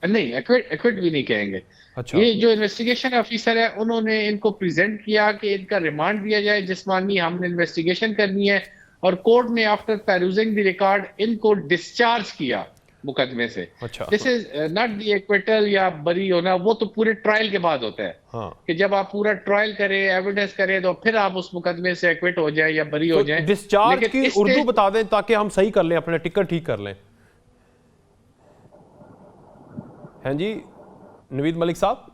[SPEAKER 3] नहीं एक्विट भी नहीं कहेंगे।
[SPEAKER 1] अच्छा।
[SPEAKER 3] ये जो इन्वेस्टिगेशन ऑफिसर है उन्होंने इनको प्रेजेंट किया कि इनका रिमांड दिया जाए जिस्मानी, हमने इन्वेस्टिगेशन करनी है, और कोर्ट ने आफ्टर पेरूजिंग द रिकॉर्ड इनको डिस्चार्ज किया मुकदमे से।
[SPEAKER 1] अच्छा।
[SPEAKER 3] This is not the acquittal या बरी होना, वो तो पूरे ट्रायल के बाद होता है।
[SPEAKER 1] हाँ।
[SPEAKER 3] कि जब आप पूरा ट्रायल करें, एविडेंस करें, तो फिर आप उस मुकदमे से एक्विट हो जाए या बरी हो जाए।
[SPEAKER 1] डिस्चार्ज की उर्दू बता दें ताकि हम सही कर लें, अपने टिकट ठीक कर लें। हैं जी नवीद मलिक साहब,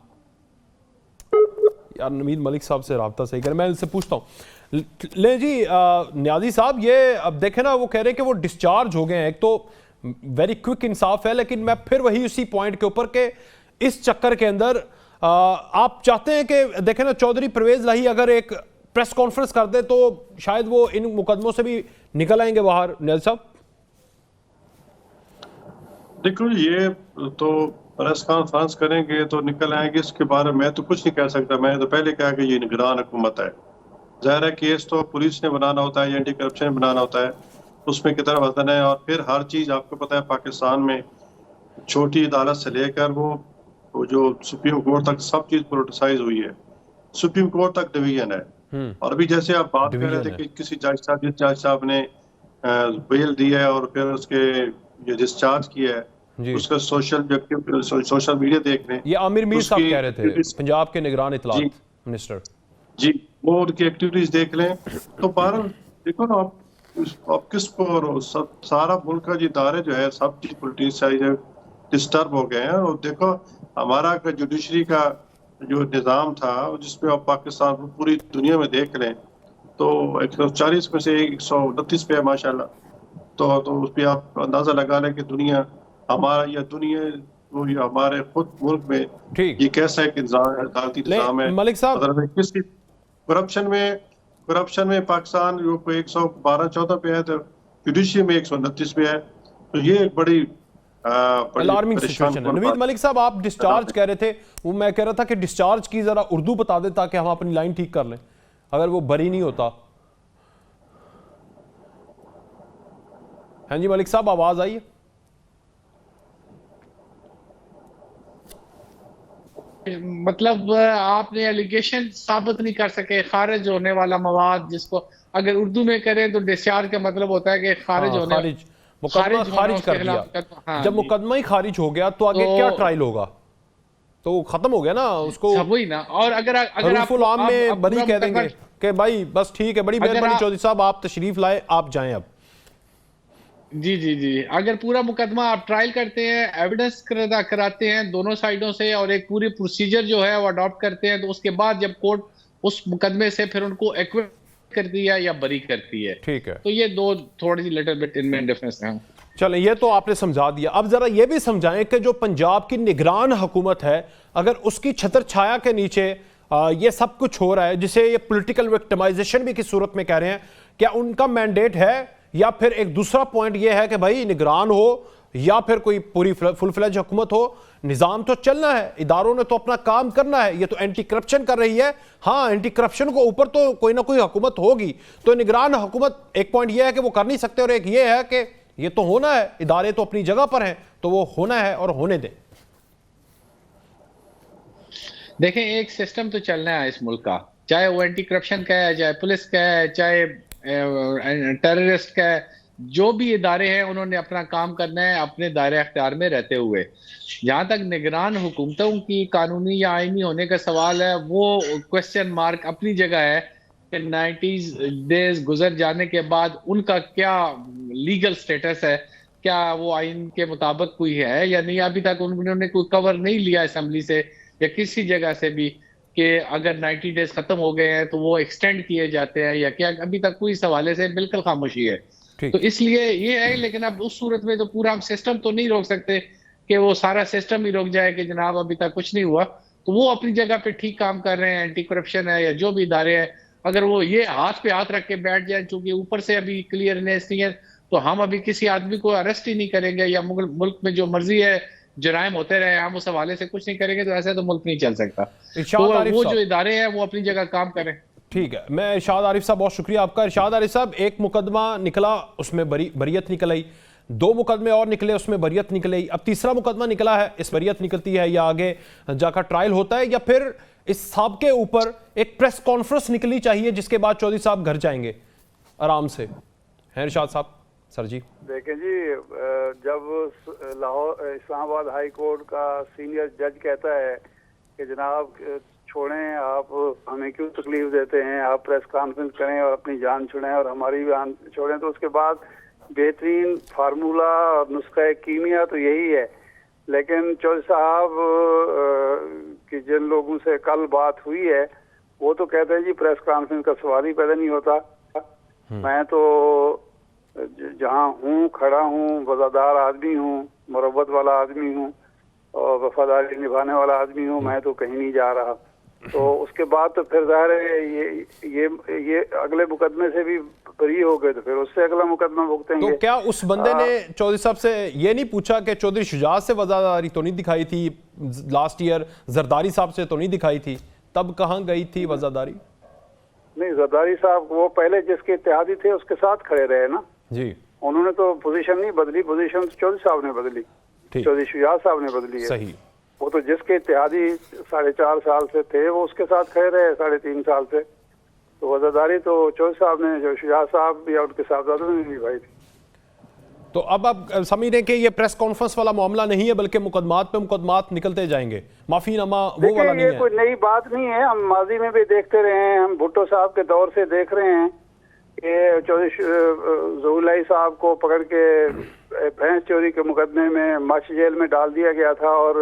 [SPEAKER 1] यार नवीद मलिक साहब से राब्ता सही करें, मैं इनसे पूछता हूँ। ले जी न्याजी साहब, ये अब देखें ना, वो कह रहे हैं कि वो डिस्चार्ज हो गए हैं। एक तो वेरी क्विक इंसाफ है, लेकिन मैं फिर वही उसी पॉइंट के ऊपर के इस चक्कर के अंदर आप चाहते हैं कि देखें ना, चौधरी परवेज लाही अगर एक प्रेस कॉन्फ्रेंस कर दे तो शायद वो इन मुकदमों से भी निकल आएंगे बाहर। न्याजी साहब
[SPEAKER 2] देखो, ये तो प्रेस कॉन्फ्रेंस करेंगे तो निकल आएंगे, इसके बारे में मैं तो कुछ नहीं कह सकता। मैंने तो पहले कहा कि ये निगरान हुकूमत है, जाहिर है केस तो पुलिस ने बनाना होता है या एंटी करप्शन बनाना होता है, उसमें कितना वजन है। और फिर हर चीज आपको पता है पाकिस्तान में छोटी अदालत से लेकर वो जो सुप्रीम कोर्ट तक सब चीज पोलिटिसाइज हुई है, सुप्रीम कोर्ट तक डिवीजन है। और अभी जैसे आप बात कर रहे थे कि किसी जज साहब ने बेल दी है और फिर उसके ये डिस्चार्ज किया है, उसका सोशल मीडिया देख लें।
[SPEAKER 1] ये आमिर मीर साहब कह रहे थे, पंजाब के निगरान इत्तलात मिनिस्टर
[SPEAKER 2] जी, वो उनकी एक्टिविटीज देख लें। तो बहरहाल देखो ना, आप किसको सारा मुल्क का इदारे जो है सब चीज पोलिटिसाइज डिस्टर्ब हो गए हैं। और देखो हमारा जुडिशरी का जो निज़ाम था जिसमें आप पाकिस्तान पूरी दुनिया में देख लें तो 140 में से 129 पे है माशाल्लाह। तो उस पर आप अंदाजा लगा लें कि दुनिया हमारा या दुनिया वो या हमारे खुद मुल्क में ये कैसा एक अदालती निज़ाम है।
[SPEAKER 1] मलिक साहब
[SPEAKER 2] किसकी करप्शन में पाकिस्तान जो 112-14 पे है, तो जुडिशरी में 129 पे है। तो ये एक बड़ी
[SPEAKER 1] अलार्मिंग सिचुएशन है। नवीद मलिक साहब, आप डिस्चार्ज कह रहे थे, वो मैं कह रहा था कि डिस्चार्ज की जरा उर्दू बता दें ताकि हम अपनी लाइन ठीक कर लें, अगर वो बरी नहीं होता। हाँ जी मलिक साहब, आवाज आई है?
[SPEAKER 3] मतलब आपने एलिगेशन साबित नहीं कर सके, खारिज होने वाला मवाद जिसको अगर उर्दू में करें तो डिस्चार्ज का मतलब होता है कि खारिज होने,
[SPEAKER 1] मुकदमा खारिज कर दिया। हाँ, जब मुकदमा ही खारिज हो गया तो आगे क्या ट्रायल होगा? तो खत्म हो गया ना, उसको
[SPEAKER 3] वही ना। और अगर
[SPEAKER 1] आप में बरी कह देंगे कि भाई बस ठीक है, बड़ी मेहरबानी चौधरी साहब, आप तशरीफ लाए, आप जाएं अब।
[SPEAKER 3] जी, अगर पूरा मुकदमा आप ट्रायल करते हैं, एविडेंस कराते हैं दोनों साइडों से, और एक पूरी प्रोसीजर जो है वो अडॉप्ट करते हैं, तो उसके बाद जब कोर्ट उस मुकदमे से फिर उनको एक्विट करती है या बरी करती है,
[SPEAKER 1] ठीक है।
[SPEAKER 3] तो ये दो थोड़ी सी लिटिल बिट इनमें डिफरेंस है।
[SPEAKER 1] चलें, ये तो आपने समझा दिया। अब जरा ये भी समझाएं कि जो पंजाब की निगरान हुकूमत है, अगर उसकी छत्र छाया के नीचे ये सब कुछ हो रहा है, जिसे ये पॉलिटिकल विक्टिमाइजेशन भी की सूरत में कह रहे हैं, क्या उनका मैंडेट है? या फिर एक दूसरा पॉइंट ये है कि भाई निगरान हो या फिर कोई पूरी फुल फ्लेज हुकूमत हो, निजाम तो चलना है, इदारों ने तो अपना काम करना है। ये तो एंटी करप्शन कर रही है, हाँ एंटी करप्शन को ऊपर तो कोई ना कोई हुकूमत होगी। तो निगरान हुकूमत, एक पॉइंट ये है कि वो कर नहीं सकते, और एक ये है कि ये तो होना है, इदारे तो अपनी जगह पर हैं, तो वो होना है और होने दें।
[SPEAKER 3] देखें, एक सिस्टम तो चलना है इस मुल्क का, चाहे वो एंटी करप्शन का है, चाहे पुलिस का है, चाहे टेररिस्ट का है। जो भी इदारे हैं उन्होंने अपना काम करना है अपने दायरे अख्तियार में रहते हुए। जहां तक निगरान हुकूमतों की कानूनी या आईनी होने का सवाल है, वो क्वेश्चन मार्क अपनी जगह है कि 90 डेज गुजर जाने के बाद उनका क्या लीगल स्टेटस है, क्या वो आइन के मुताबिक कोई है या नहीं। अभी तक उन्होंने कोई कवर नहीं लिया असेंबली से या किसी जगह से भी कि अगर 90 डेज खत्म हो गए हैं तो वो एक्सटेंड किए जाते हैं या क्या। अभी तक कोई इस हवाले से बिल्कुल खामोशी है। तो इसलिए ये है, लेकिन अब उस सूरत में तो पूरा हम सिस्टम तो नहीं रोक सकते कि वो सारा सिस्टम ही रोक जाए कि जनाब अभी तक कुछ नहीं हुआ। तो वो अपनी जगह पे ठीक काम कर रहे हैं, एंटी करप्शन है या जो भी इदारे हैं। अगर वो ये हाथ पे हाथ रख के बैठ जाए, चूंकि ऊपर से अभी क्लियरनेस नहीं है, तो हम अभी किसी आदमी को अरेस्ट ही नहीं करेंगे या मुल्क में जो मर्जी है जराइम होते रहे, हम उस हवाले से कुछ नहीं करेंगे, तो ऐसे तो मुल्क नहीं चल सकता। तो वो जो इदारे हैं वो अपनी जगह काम करें।
[SPEAKER 1] ठीक है, मैं इरशाद आरिफ साहब, बहुत शुक्रिया आपका। इरशाद आरिफ साहब, एक मुकदमा निकला उसमें बरियत निकल आई, 2 मुकदमे और निकले उसमें बरियत निकल आई, अब तीसरा मुकदमा निकला है, इस बरियत निकलती है या आगे जाकर ट्रायल होता है, या फिर इस साहब के ऊपर एक प्रेस कॉन्फ्रेंस निकलनी चाहिए जिसके बाद चौधरी साहब घर जाएंगे आराम से? हैं इरशाद साहब? सर जी
[SPEAKER 4] देखें जी, जब लाहौर इस्लामाबाद हाई कोर्ट का सीनियर जज कहता है कि जनाब छोड़ें, आप हमें क्यों तकलीफ देते हैं, आप प्रेस कॉन्फ्रेंस करें और अपनी जान छुड़ाएं और हमारी जान छोड़ें, तो उसके बाद बेहतरीन फार्मूला और नुस्खा कीमिया तो यही है। लेकिन चौधरी साहब की जिन लोगों से कल बात हुई है वो तो कहते हैं जी प्रेस कॉन्फ्रेंस का सवाल ही पैदा नहीं होता। मैं तो जहाँ हूँ खड़ा हूँ, वफादार आदमी हूँ, मुरब्बत वाला आदमी हूँ और वफादारी निभाने वाला आदमी हूँ, मैं तो कहीं नहीं जा रहा। तो उसके बाद तो फिर जाहिर है ये अगले मुकदमे से भी बरी हो गए, तो फिर उससे अगला मुकदमा भुगतेंगे।
[SPEAKER 1] तो क्या उस बंदे ने चौधरी साहब से ये नहीं पूछा कि चौधरी शुजात से वफादारी तो नहीं दिखाई थी लास्ट ईयर, जरदारी साहब से तो नहीं दिखाई थी, तब कहाँ गई थी वफादारी? नहीं,
[SPEAKER 4] जरदारी साहब वो पहले जिसके इत्तेहादी थे उसके साथ खड़े रहे ना जी, उन्होंने तो पोजीशन नहीं बदली, पोजीशन तो चौधरी साहब ने बदली, चौधरी शुजात साहब ने बदली है।
[SPEAKER 1] सही।
[SPEAKER 4] वो तो जिसके इत्तेहादी 4.5 साल से थे वो उसके साथ खड़े रहे 3.5 साल से, तो वफादारी तो चौधरी साहब ने, जो शुजात साहब या उनके साहबजादों ने निभाई थी।
[SPEAKER 1] तो अब आप समझ रहे हैं कि ये प्रेस कॉन्फ्रेंस वाला मामला नहीं है, बल्कि मुकदमात पे मुकदमात निकलते जाएंगे, माफीनामा वो वाला नहीं है।
[SPEAKER 4] ये कोई नई बात नहीं है, हम माजी में भी देखते रहे हैं, हम भुट्टो साहब के दौर से देख रहे हैं कि चौधरी ज़हुरुल्लाह साहब को पकड़ के भैंस चोरी के मुकदमे में मश जेल में डाल दिया गया था, और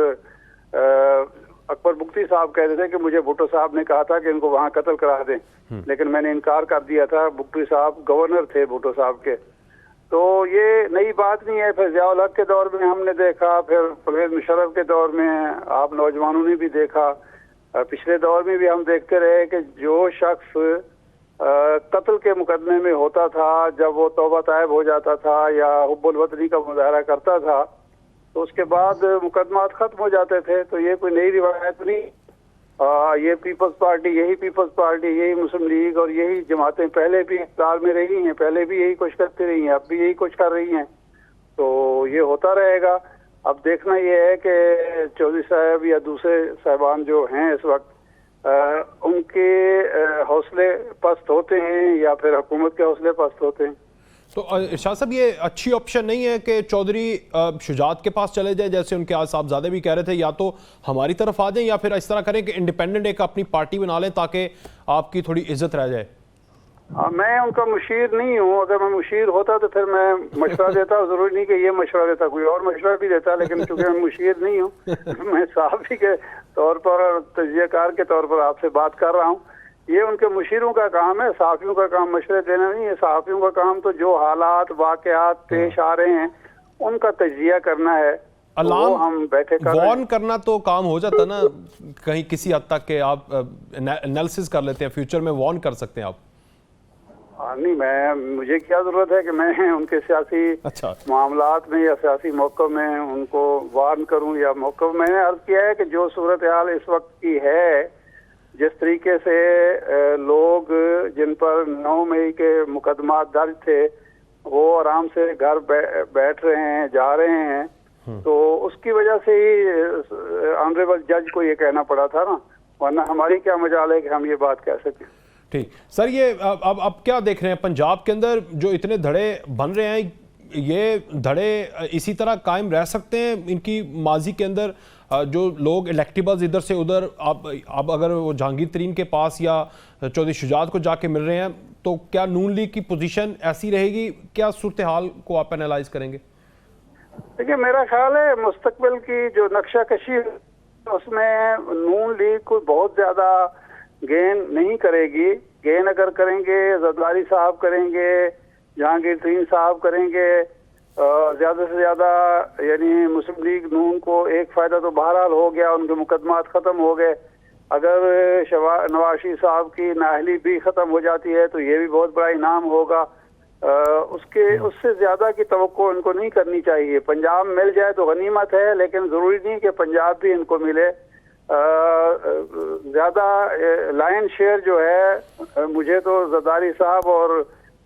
[SPEAKER 4] अकबर बुख्ती साहब कहते थे कि मुझे भुट्टो साहब ने कहा था कि इनको वहां कत्ल करा दें, लेकिन मैंने इनकार कर दिया था। बुख्ती साहब गवर्नर थे भुट्टो साहब के, तो ये नई बात नहीं है। फिर ज़िया-उल हक के दौर में हमने देखा, फिर परवेज मुशर्रफ के दौर में आप नौजवानों ने भी देखा, पिछले दौर में भी हम देखते रहे कि जो शख्स कत्ल के मुकदमे में होता था, जब वो तौबा तायब हो जाता था या हुब्बुल वतनी का मुजाहरा करता था, तो उसके बाद मुकदमात खत्म हो जाते थे। तो ये कोई नई रिवायत नहीं, ये पीपल्स पार्टी, यही पीपल्स पार्टी, यही मुस्लिम लीग और यही जमातें पहले भी इक़्तिदार में रही हैं, पहले भी यही कुछ करती रही हैं, अब भी यही कुछ कर रही हैं, तो ये होता रहेगा। अब देखना ये है कि चौधरी साहब या दूसरे साहबान जो हैं इस वक्त उनके हौसले पस्त होते हैं या फिर हुकूमत के हौसले पस्त होते हैं।
[SPEAKER 1] तो इरशाद साहब, ये अच्छी ऑप्शन नहीं है कि चौधरी शुजात के पास चले जाए, जैसे उनके आज साहबजादे भी कह रहे थे, या तो हमारी तरफ आ जाएं या फिर इस तरह करें कि इंडिपेंडेंट एक अपनी पार्टी बना लें ताकि आपकी थोड़ी इज्जत रह जाए?
[SPEAKER 4] मैं उनका मुशीर नहीं हूँ, अगर मैं मुशीर होता तो फिर मैं मशवरा देता, जरूरी नहीं कि ये मशवरा देता, कोई और मशवरा भी देता, लेकिन चूंकि मैं मुशीर नहीं हूँ मैं सहाफ़ी के तौर पर, तजियाकार के तौर पर आपसे बात कर रहा हूँ। ये उनके मुशीरों का काम है, सहाफ़ियों का काम मशवरे देना नहीं है। सहाफ़ियों का काम तो जो हालात वाक़यात पेश आ रहे हैं उनका तजिया करना है, तो वो
[SPEAKER 1] अलार्म
[SPEAKER 4] हम बैठे कर रहे हैं।
[SPEAKER 1] वार्न करना तो काम हो जाता ना कहीं किसी हद तक के आप एनालिसिस कर लेते हैं, फ्यूचर में वार्न कर सकते हैं आप।
[SPEAKER 4] नहीं, मुझे क्या जरूरत है कि मैं उनके सियासी
[SPEAKER 1] अच्छा,
[SPEAKER 4] मामलात में या सियासी मौक़िफ़ में उनको वार्न करूं या मौक़िफ़। मैंने अर्ज किया है कि जो सूरत हाल इस वक्त की है, जिस तरीके से लोग जिन पर 9 मई के मुकदमा दर्ज थे वो आराम से घर बैठ रहे हैं, जा रहे हैं, तो उसकी वजह से ही ऑनरेबल जज को ये कहना पड़ा था ना, वरना हमारी क्या मजाल है कि हम ये बात कह सकें।
[SPEAKER 1] ठीक सर, ये अब क्या देख रहे हैं पंजाब के अंदर जो इतने धड़े बन रहे हैं, ये धड़े इसी तरह कायम रह सकते हैं? इनकी माजी के अंदर जो लोग इलेक्टेबल्स इधर से उधर अब अगर वो जहांगीर तरीन के पास या चौधरी शुजात को जाके मिल रहे हैं, तो क्या नून लीग की पोजीशन ऐसी रहेगी? क्या सूरत हाल को आप एनालाइज करेंगे?
[SPEAKER 4] देखिए, मेरा ख्याल है मुस्तकबिल की जो नक्शा कशी उसमें नून लीग को बहुत ज्यादा गेन नहीं करेगी। गेन अगर करेंगे जरदारी साहब करेंगे, जहांगीर तरीन साहब करेंगे, ज्यादा से ज्यादा यानी मुस्लिम लीग नून को एक फायदा तो बहरहाल हो गया, उनके मुकदमात खत्म हो गए। अगर नवाज शरीफ साहब की नाअहली भी खत्म हो जाती है तो ये भी बहुत बड़ा इनाम होगा। उससे ज्यादा की तवक्को इनको नहीं करनी चाहिए। पंजाब मिल जाए तो गनीमत है, लेकिन जरूरी नहीं कि पंजाब भी इनको मिले। ज्यादा लायन शेयर जो है मुझे तो जरदारी साहब और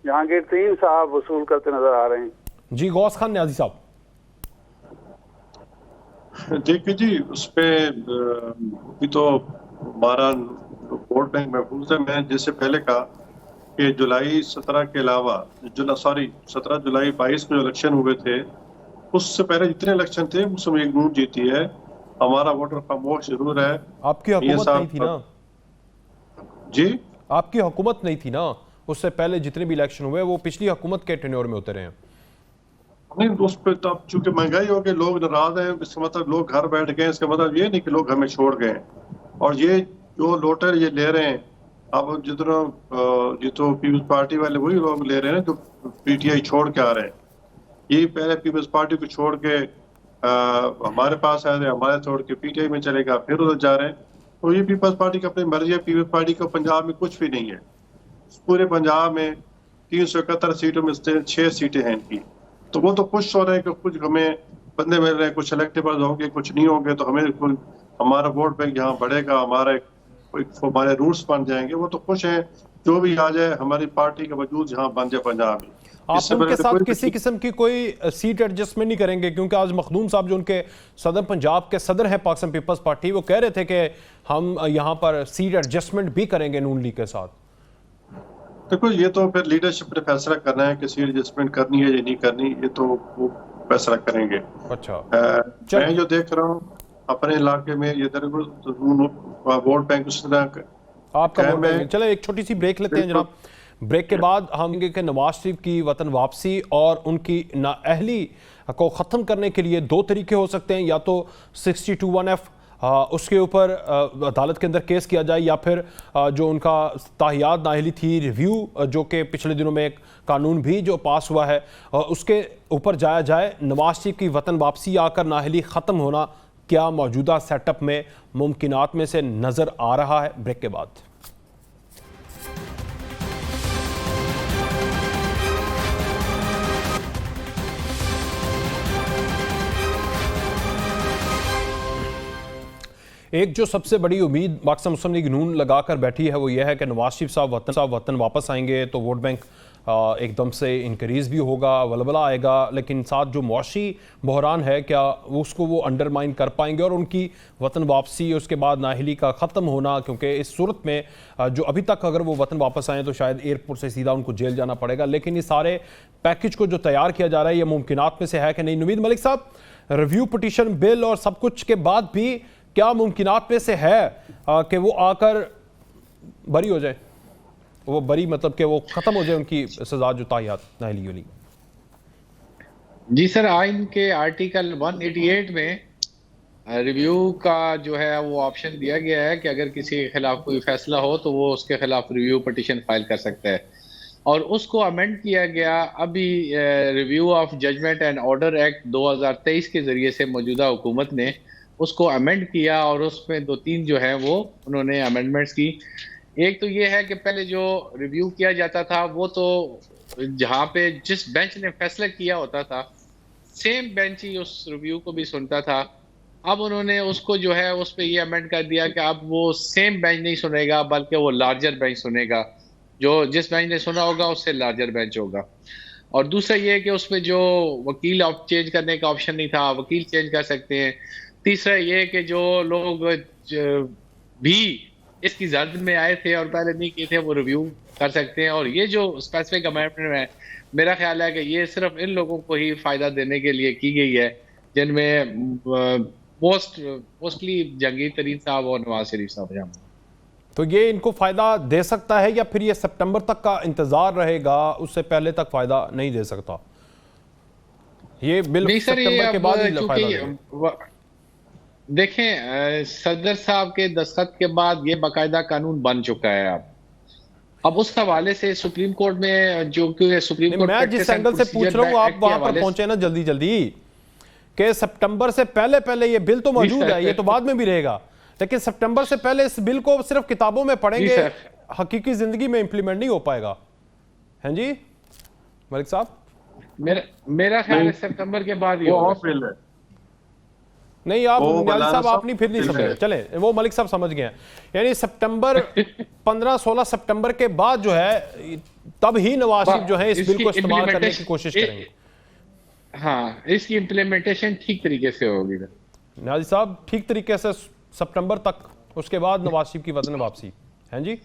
[SPEAKER 4] जहांगीर तरीन साहब वसूल करते नजर आ रहे हैं।
[SPEAKER 1] जी, गौस खान न्याजी साहब।
[SPEAKER 2] देखिए जी, उस पे अभी तो हमारा वोट बैंक महफूज है। मैं जैसे पहले कहा कि जुलाई 17 के अलावा 17 जुलाई 22 में जो इलेक्शन हुए थे, उससे पहले जितने इलेक्शन थे उसमें एक नून जीती है। हमारा वोटर खामोश जरूर है।
[SPEAKER 1] आपकी हुकूमत नहीं थी ना
[SPEAKER 2] जी?
[SPEAKER 1] आपकी हुकूमत नहीं थी ना, उससे पहले जितने भी इलेक्शन हुए वो पिछली हुकूमत के टेन्योर में होते रहे हैं।
[SPEAKER 2] नहीं, उस पर तो अब चूंकि महंगाई हो गई, लोग नाराज हैं, इसका मतलब लोग घर बैठ गए। इसका मतलब ये नहीं कि लोग हमें छोड़ गए। और ये जो लोटर ये ले रहे हैं, अब जितना पीपल्स पार्टी वाले वही लोग ले रहे हैं जो पीटीआई छोड़ के आ रहे हैं। ये पहले पीपल्स पार्टी को छोड़ के हमारे पास आए थे, हमारे छोड़ के पीटीआई में चलेगा, फिर उधर जा रहे हैं। तो ये पीपल्स पार्टी की अपनी मर्जी है। पीपल्स पार्टी को पंजाब में कुछ भी नहीं है। पूरे पंजाब में 371 सीटों में 6 सीटें हैं इनकी। तो वो तो खुश हो रहे हैं कि कुछ हमें बंदे मिल रहे हैं, कुछ इलेक्टेबल होंगे, कुछ नहीं होंगे, तो हमारा वोट बैंक यहाँ बढ़ेगा, हमारे रूट्स बन जाएंगे। वो तो खुश हैं, जो भी आ जाए हमारी पार्टी का वजूद यहाँ बन जाए पंजाब में।
[SPEAKER 1] आप उनके साथ किसी किस्म की कोई सीट एडजस्टमेंट नहीं करेंगे? क्योंकि आज मखदूम साहब जो उनके सदर पंजाब के सदर हैं पाकिस्तान पीपल्स पार्टी, वो कह रहे थे कि हम यहाँ पर सीट एडजस्टमेंट भी करेंगे नून लीग के साथ।
[SPEAKER 2] देखो, ये तो फिर लीडरशिप ने फैसला करना है कि सीट एडजस्टमेंट करनी है या नहीं करनी, ये तो वो फैसला करेंगे।
[SPEAKER 1] अच्छा,
[SPEAKER 2] मैं जो देख रहा हूँ अपने इलाके में ये वोट बैंक उस तरह
[SPEAKER 1] आपका वोट बैंक। चले एक छोटी सी ब्रेक लेते हैं जनाब। ब्रेक के बाद हम के नवाज शरीफ की वतन वापसी और उनकी नाअहली को ख़त्म करने के लिए दो तरीके हो सकते हैं, या तो 62(1)(f) उसके ऊपर अदालत के अंदर केस किया जाए, या फिर जो उनका ताहियात नाअहली थी रिव्यू, जो कि पिछले दिनों में एक कानून भी जो पास हुआ है उसके ऊपर जाया जाए। नवाज शरीफ की वतन वापसी आकर नाअहली ख़त्म होना क्या मौजूदा सेटअप में मुमकिनात में से नज़र आ रहा है? ब्रेक के बाद। एक जो सबसे बड़ी उम्मीद पाकिस्तान मुस्लिम लीग नून लगाकर बैठी है वो ये है कि नवाज शरीफ साहब वतन वापस आएंगे तो वोट बैंक एकदम से इंक्रीज़ भी होगा, वलवला आएगा, लेकिन साथ जो मुआशी बहरान है क्या उसको वो अंडरमाइन कर पाएंगे? और उनकी वतन वापसी, उसके बाद नाअहली का ख़त्म होना, क्योंकि इस सूरत में जो अभी तक अगर वो वतन वापस आएँ तो शायद एयरपोर्ट से सीधा उनको जेल जाना पड़ेगा। लेकिन इस सारे पैकेज को जो तैयार किया जा रहा है ये मुमकिनात में से है कि नहीं? नवीद मलिक साहब, रिव्यू पिटीशन बिल और सब कुछ के बाद भी क्या मुमकिनात में से है कि वो आकर बरी हो जाए? वो बरी मतलब कि वो खत्म हो जाए उनकी सजा जो ताहियात नाअहली वाली?
[SPEAKER 3] जी सर, आइन के आर्टिकल 188 में रिव्यू का जो है वो ऑप्शन दिया गया है कि अगर किसी के खिलाफ कोई फैसला हो तो वो उसके खिलाफ रिव्यू पिटीशन फाइल कर सकता है। और उसको अमेंड किया गया अभी review of judgment and order act 2023 के जरिए से मौजूदा हुकूमत ने उसको अमेंड किया और उसमें 2-3 जो है वो उन्होंने अमेंडमेंट्स की। एक तो ये है कि पहले जो रिव्यू किया जाता था वो तो जहाँ पे जिस बेंच ने फैसला किया होता था सेम बेंच ही उस रिव्यू को भी सुनता था। अब उन्होंने उसको जो है उस पे ये अमेंड कर दिया कि अब वो सेम बेंच नहीं सुनेगा बल्कि वो लार्जर बेंच सुनेगा, जो जिस बेंच ने सुना होगा उससे लार्जर बेंच होगा। और दूसरा ये है कि उसमें जो वकील चेंज करने का ऑप्शन नहीं था, वकील चेंज कर सकते हैं। तीसरा ये है कि जो लोग भी इसकी जद में आए थे और पहले नहीं किए थे वो रिव्यू कर सकते हैं। और ये जो स्पेसिफिक अमेंडमेंट है मेरा ख्याल है कि ये सिर्फ इन लोगों को ही फायदा देने के लिए की गई है जिनमें मोस्टली जहांगीर तरीन साहब और नवाज शरीफ साहब हैं।
[SPEAKER 1] तो ये इनको फायदा दे सकता है या फिर ये सितंबर तक का इंतजार रहेगा, उससे पहले तक फायदा नहीं दे सकता? ये बिल सितंबर के बाद ही फायदा देगा।
[SPEAKER 3] देखें सदर साहब के दस्तखत के बाद ये बाकायदा कानून बन चुका है। अब उस हवाले से सुप्रीम कोर्ट में जो कि सुप्रीम कोर्ट
[SPEAKER 1] मैं जिस एंगल से पूछ रहा हूँ आप वहां पर पहुंचे ना जल्दी जल्दी कि सितंबर से पहले ये बिल तो मौजूद है, ये तो बाद में भी रहेगा, लेकिन सितंबर से पहले इस बिल को सिर्फ किताबों में पढ़ेंगे, हकीकी जिंदगी में इंप्लीमेंट नहीं हो पाएगा। हैं जी मलिक साहब?
[SPEAKER 3] मेरा ख्याल है सितंबर के बाद
[SPEAKER 2] वो और बिल है।
[SPEAKER 1] नहीं आप न्याजी साहब आप नहीं फिर नहीं समझे, चले वो मलिक साहब समझ गए हैं। यानी सितंबर 15-16 सितंबर के बाद जो है तब ही नवाज शरीफ जो है इस बिल को इस्तेमाल करने की कोशिश करेंगे।
[SPEAKER 3] हाँ, इसकी इम्प्लीमेंटेशन ठीक तरीके से होगी
[SPEAKER 1] न्याजी साहब, ठीक तरीके से सितंबर तक, उसके बाद नवाज शरीफ की वतन वापसी। हैं जी?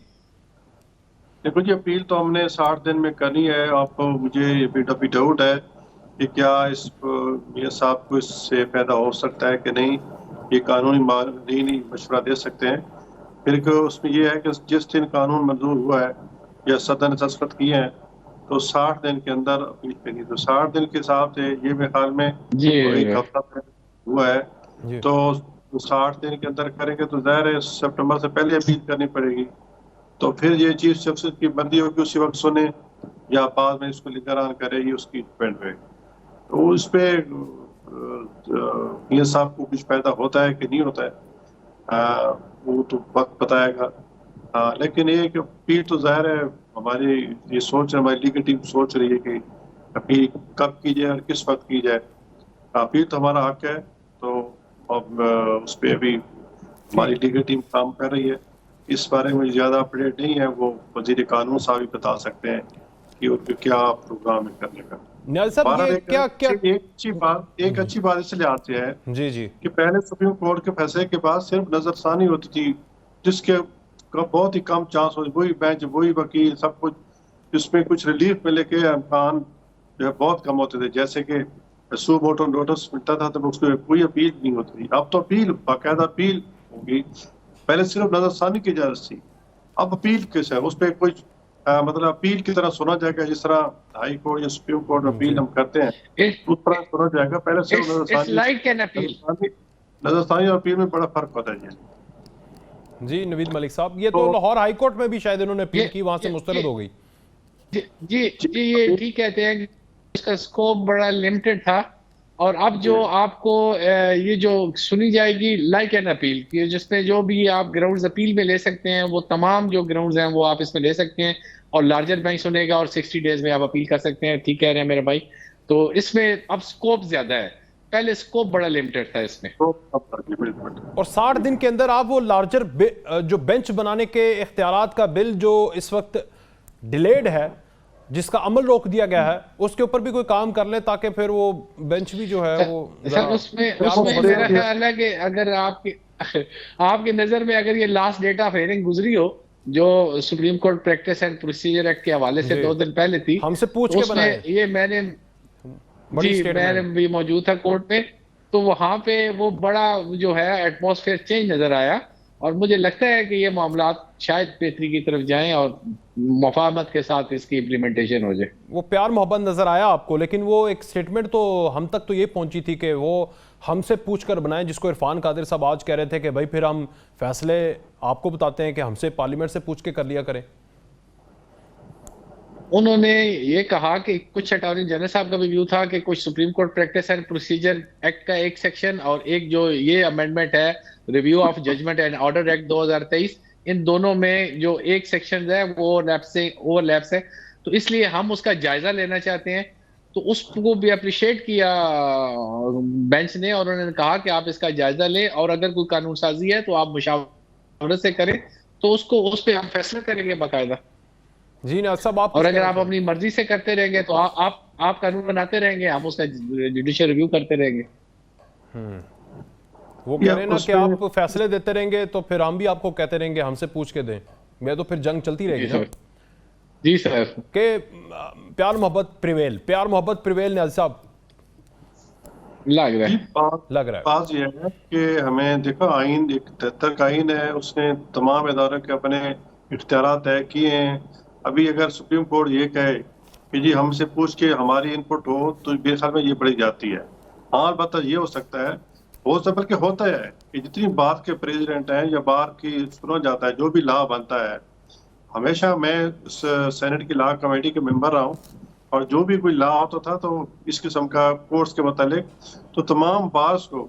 [SPEAKER 2] देखो जी, अपील तो हमने 60 दिन में करनी है। आपको मुझे अभी डाउट है कि क्या इस मियां साहब को इससे पैदा हो सकता है कि नहीं, ये कानूनी नहीं मशवरा दे सकते हैं। फिर उसमें यह है कि जिस दिन कानून मंजूर हुआ है या सदन ने दस्तखत किए हैं तो 60 दिन के अंदर अपील करनी। तो 60 दिन के हिसाब से ये मेरे ख्याल में एक हफ्ता हुआ है, तो 60 दिन के अंदर करेंगे तो ज़ाहिर है सितंबर से पहले अपील करनी पड़ेगी। तो फिर ये चीफ जस्टिस की बंदी होगी, उसी वक्त सुने या बाद में इसको निगरान करेगी, उसकी डिपेंड है। तो उस पे मियां साहब को कुछ पैदा होता है कि नहीं होता है वो तो वक्त बताएगा। लेकिन एक अपील तो ज़ाहिर है हमारी ये सोच है, हमारी लीगल टीम सोच रही है कि अपील कब की जाए और किस वक्त की जाए। अपील तो हमारा हक है, तो अब उस पर अभी हमारी लीगल टीम काम कर रही है। इस बारे में ज़्यादा अपडेट नहीं है, वो वज़ीर कानून साहब ही बता सकते हैं कि उनके क्या प्रोग्राम है करने का। एक अच्छी बात इसलिए आती है
[SPEAKER 1] जी कि
[SPEAKER 2] पहले सुप्रीम कोर्ट के फैसले के बाद सिर्फ नजरसानी होती थी, जिसके बहुत ही कम चांस होते, वही बेंच वही वकील सब कुछ, जिसमें कुछ रिलीफ मिले के इम्कान जो है बहुत कम होते थे। जैसे कि सू मोटो नोटिस मिलता था तो उसको कोई अपील नहीं होती थी। अब तो अपील बाकायदा अपील होगी, पहले सिर्फ नजरसानी की इजाजत थी, अब अपील किस है उस पर कोई मतलब अपील की तरह सुना जाएगा, जिस तरह हाई कोर्ट या सुप्रीम कोर्ट में अपील हम करते हैं उस तरह सुना जाएगा। पहले सिर्फ नजरसानी और अपील में बड़ा फर्क होता है
[SPEAKER 1] जी। नवीद मलिक साहब, ये तो लाहौर हाई कोर्ट में भी शायद इन्होंने अपील की, वहां से मुस्तरद हो गई।
[SPEAKER 3] जी ये ठीक कहते हैं कि इसका स्कोप बड़ा लिमिटेड था, और अब जो आपको ये जो सुनी जाएगी लाइक एन अपील कि जिसमें जो भी आप ग्राउंड्स अपील में ले सकते हैं वो तमाम जो ग्राउंड्स हैं वो आप इसमें ले सकते हैं, और लार्जर बेंच सुनेगा और 60 डेज में आप अपील कर सकते हैं। ठीक कह रहे हैं मेरे भाई, तो इसमें अब स्कोप ज्यादा है, पहले स्कोप बड़ा लिमिटेड था इसमें।
[SPEAKER 1] और 60 दिन के अंदर आप वो लार्जर जो बेंच बनाने के इख्तियारात का बिल जो इस वक्त डिलेड है, जिसका अमल रोक दिया गया है, उसके ऊपर भी कोई काम कर ले ताकि फिर वो बेंच भी जो है वो
[SPEAKER 3] उसमें मेरा ख्याल है कि अगर आपकी नजर में अगर ये लास्ट डेट ऑफ हियरिंग गुजरी हो जो supreme court practice and procedure act के हवाले से 2 दिन पहले थी,
[SPEAKER 1] हमसे पूछ के बनाए, ये
[SPEAKER 3] मैंने भी मौजूद था कोर्ट में, तो वहां पे वो बड़ा जो है एटमॉस्फेयर चेंज नजर आया, और मुझे लगता है कि ये मामला शायद बेहतरी की तरफ जाएं और मुफाहमत के साथ इसकी इम्प्लीमेंटेशन हो जाए।
[SPEAKER 1] वो प्यार मोहब्बत नजर आया आपको, लेकिन वो एक स्टेटमेंट तो हम तक तो ये पहुंची थी कि वो हमसे पूछकर बनाएं, जिसको इरफान कादिर साहब आज कह रहे थे कि भाई फिर हम फैसले आपको बताते हैं कि हमसे पार्लियामेंट से पूछ के कर लिया करें।
[SPEAKER 3] उन्होंने ये कहा कि कुछ अटॉर्नी जनरल साहब का भी व्यू था कि कुछ supreme court practice and procedure act का एक सेक्शन और एक जो ये अमेंडमेंट है review of judgment and order act 2023, इन दोनों में जो एक सेक्शन है वो ओवरलैप्स है, तो इसलिए हम उसका जायजा लेना चाहते हैं। तो उसको भी अप्रिशिएट किया बेंच ने, और उन्होंने कहा कि आप इसका जायजा लें और अगर कोई कानून साजी है तो आप मुशावरत से करें, तो उसको उस पर हम फैसला करेंगे बाकायदा।
[SPEAKER 1] जी ना सब आप
[SPEAKER 3] और अगर आप अपनी मर्जी से करते रहेंगे तो आप कानून बनाते रहेंगे, हम उसका जुडिशियल रिव्यू करते रहेंगे।
[SPEAKER 1] वो कह रहे हैं ना कि आप फैसले देते रहेंगे तो फिर हम भी आपको कहते रहेंगे हमसे पूछ के दें, मैं तो फिर जंग चलती रहेगी ना।
[SPEAKER 3] जी सर।
[SPEAKER 1] के प्यार मोहब्बत प्रिवेल न्याज़ साहब
[SPEAKER 3] लग रहा है
[SPEAKER 2] बात यह है कि हमें देखो आइन 73 का आइन है, उसने तमाम इदारों के अपने इख्तियार तय किए हैं। अभी अगर सुप्रीम कोर्ट ये कहे कि जी हमसे पूछ के हमारी इनपुट हो तो मेरे ख्याल में ये बढ़ी जाती है। हाँ अलबत्ता ये हो सकता है, हो सकता बल्कि होता है कि जितनी बार के प्रेसिडेंट हैं या बार की सुना जाता है जो भी लॉ बनता है, हमेशा मैं सेनेट की लॉ कमेटी के मेंबर रहा हूँ और जो भी कोई लॉ होता था तो इस किस्म का कोर्ट्स के मुतालिक तो तमाम बार्स को,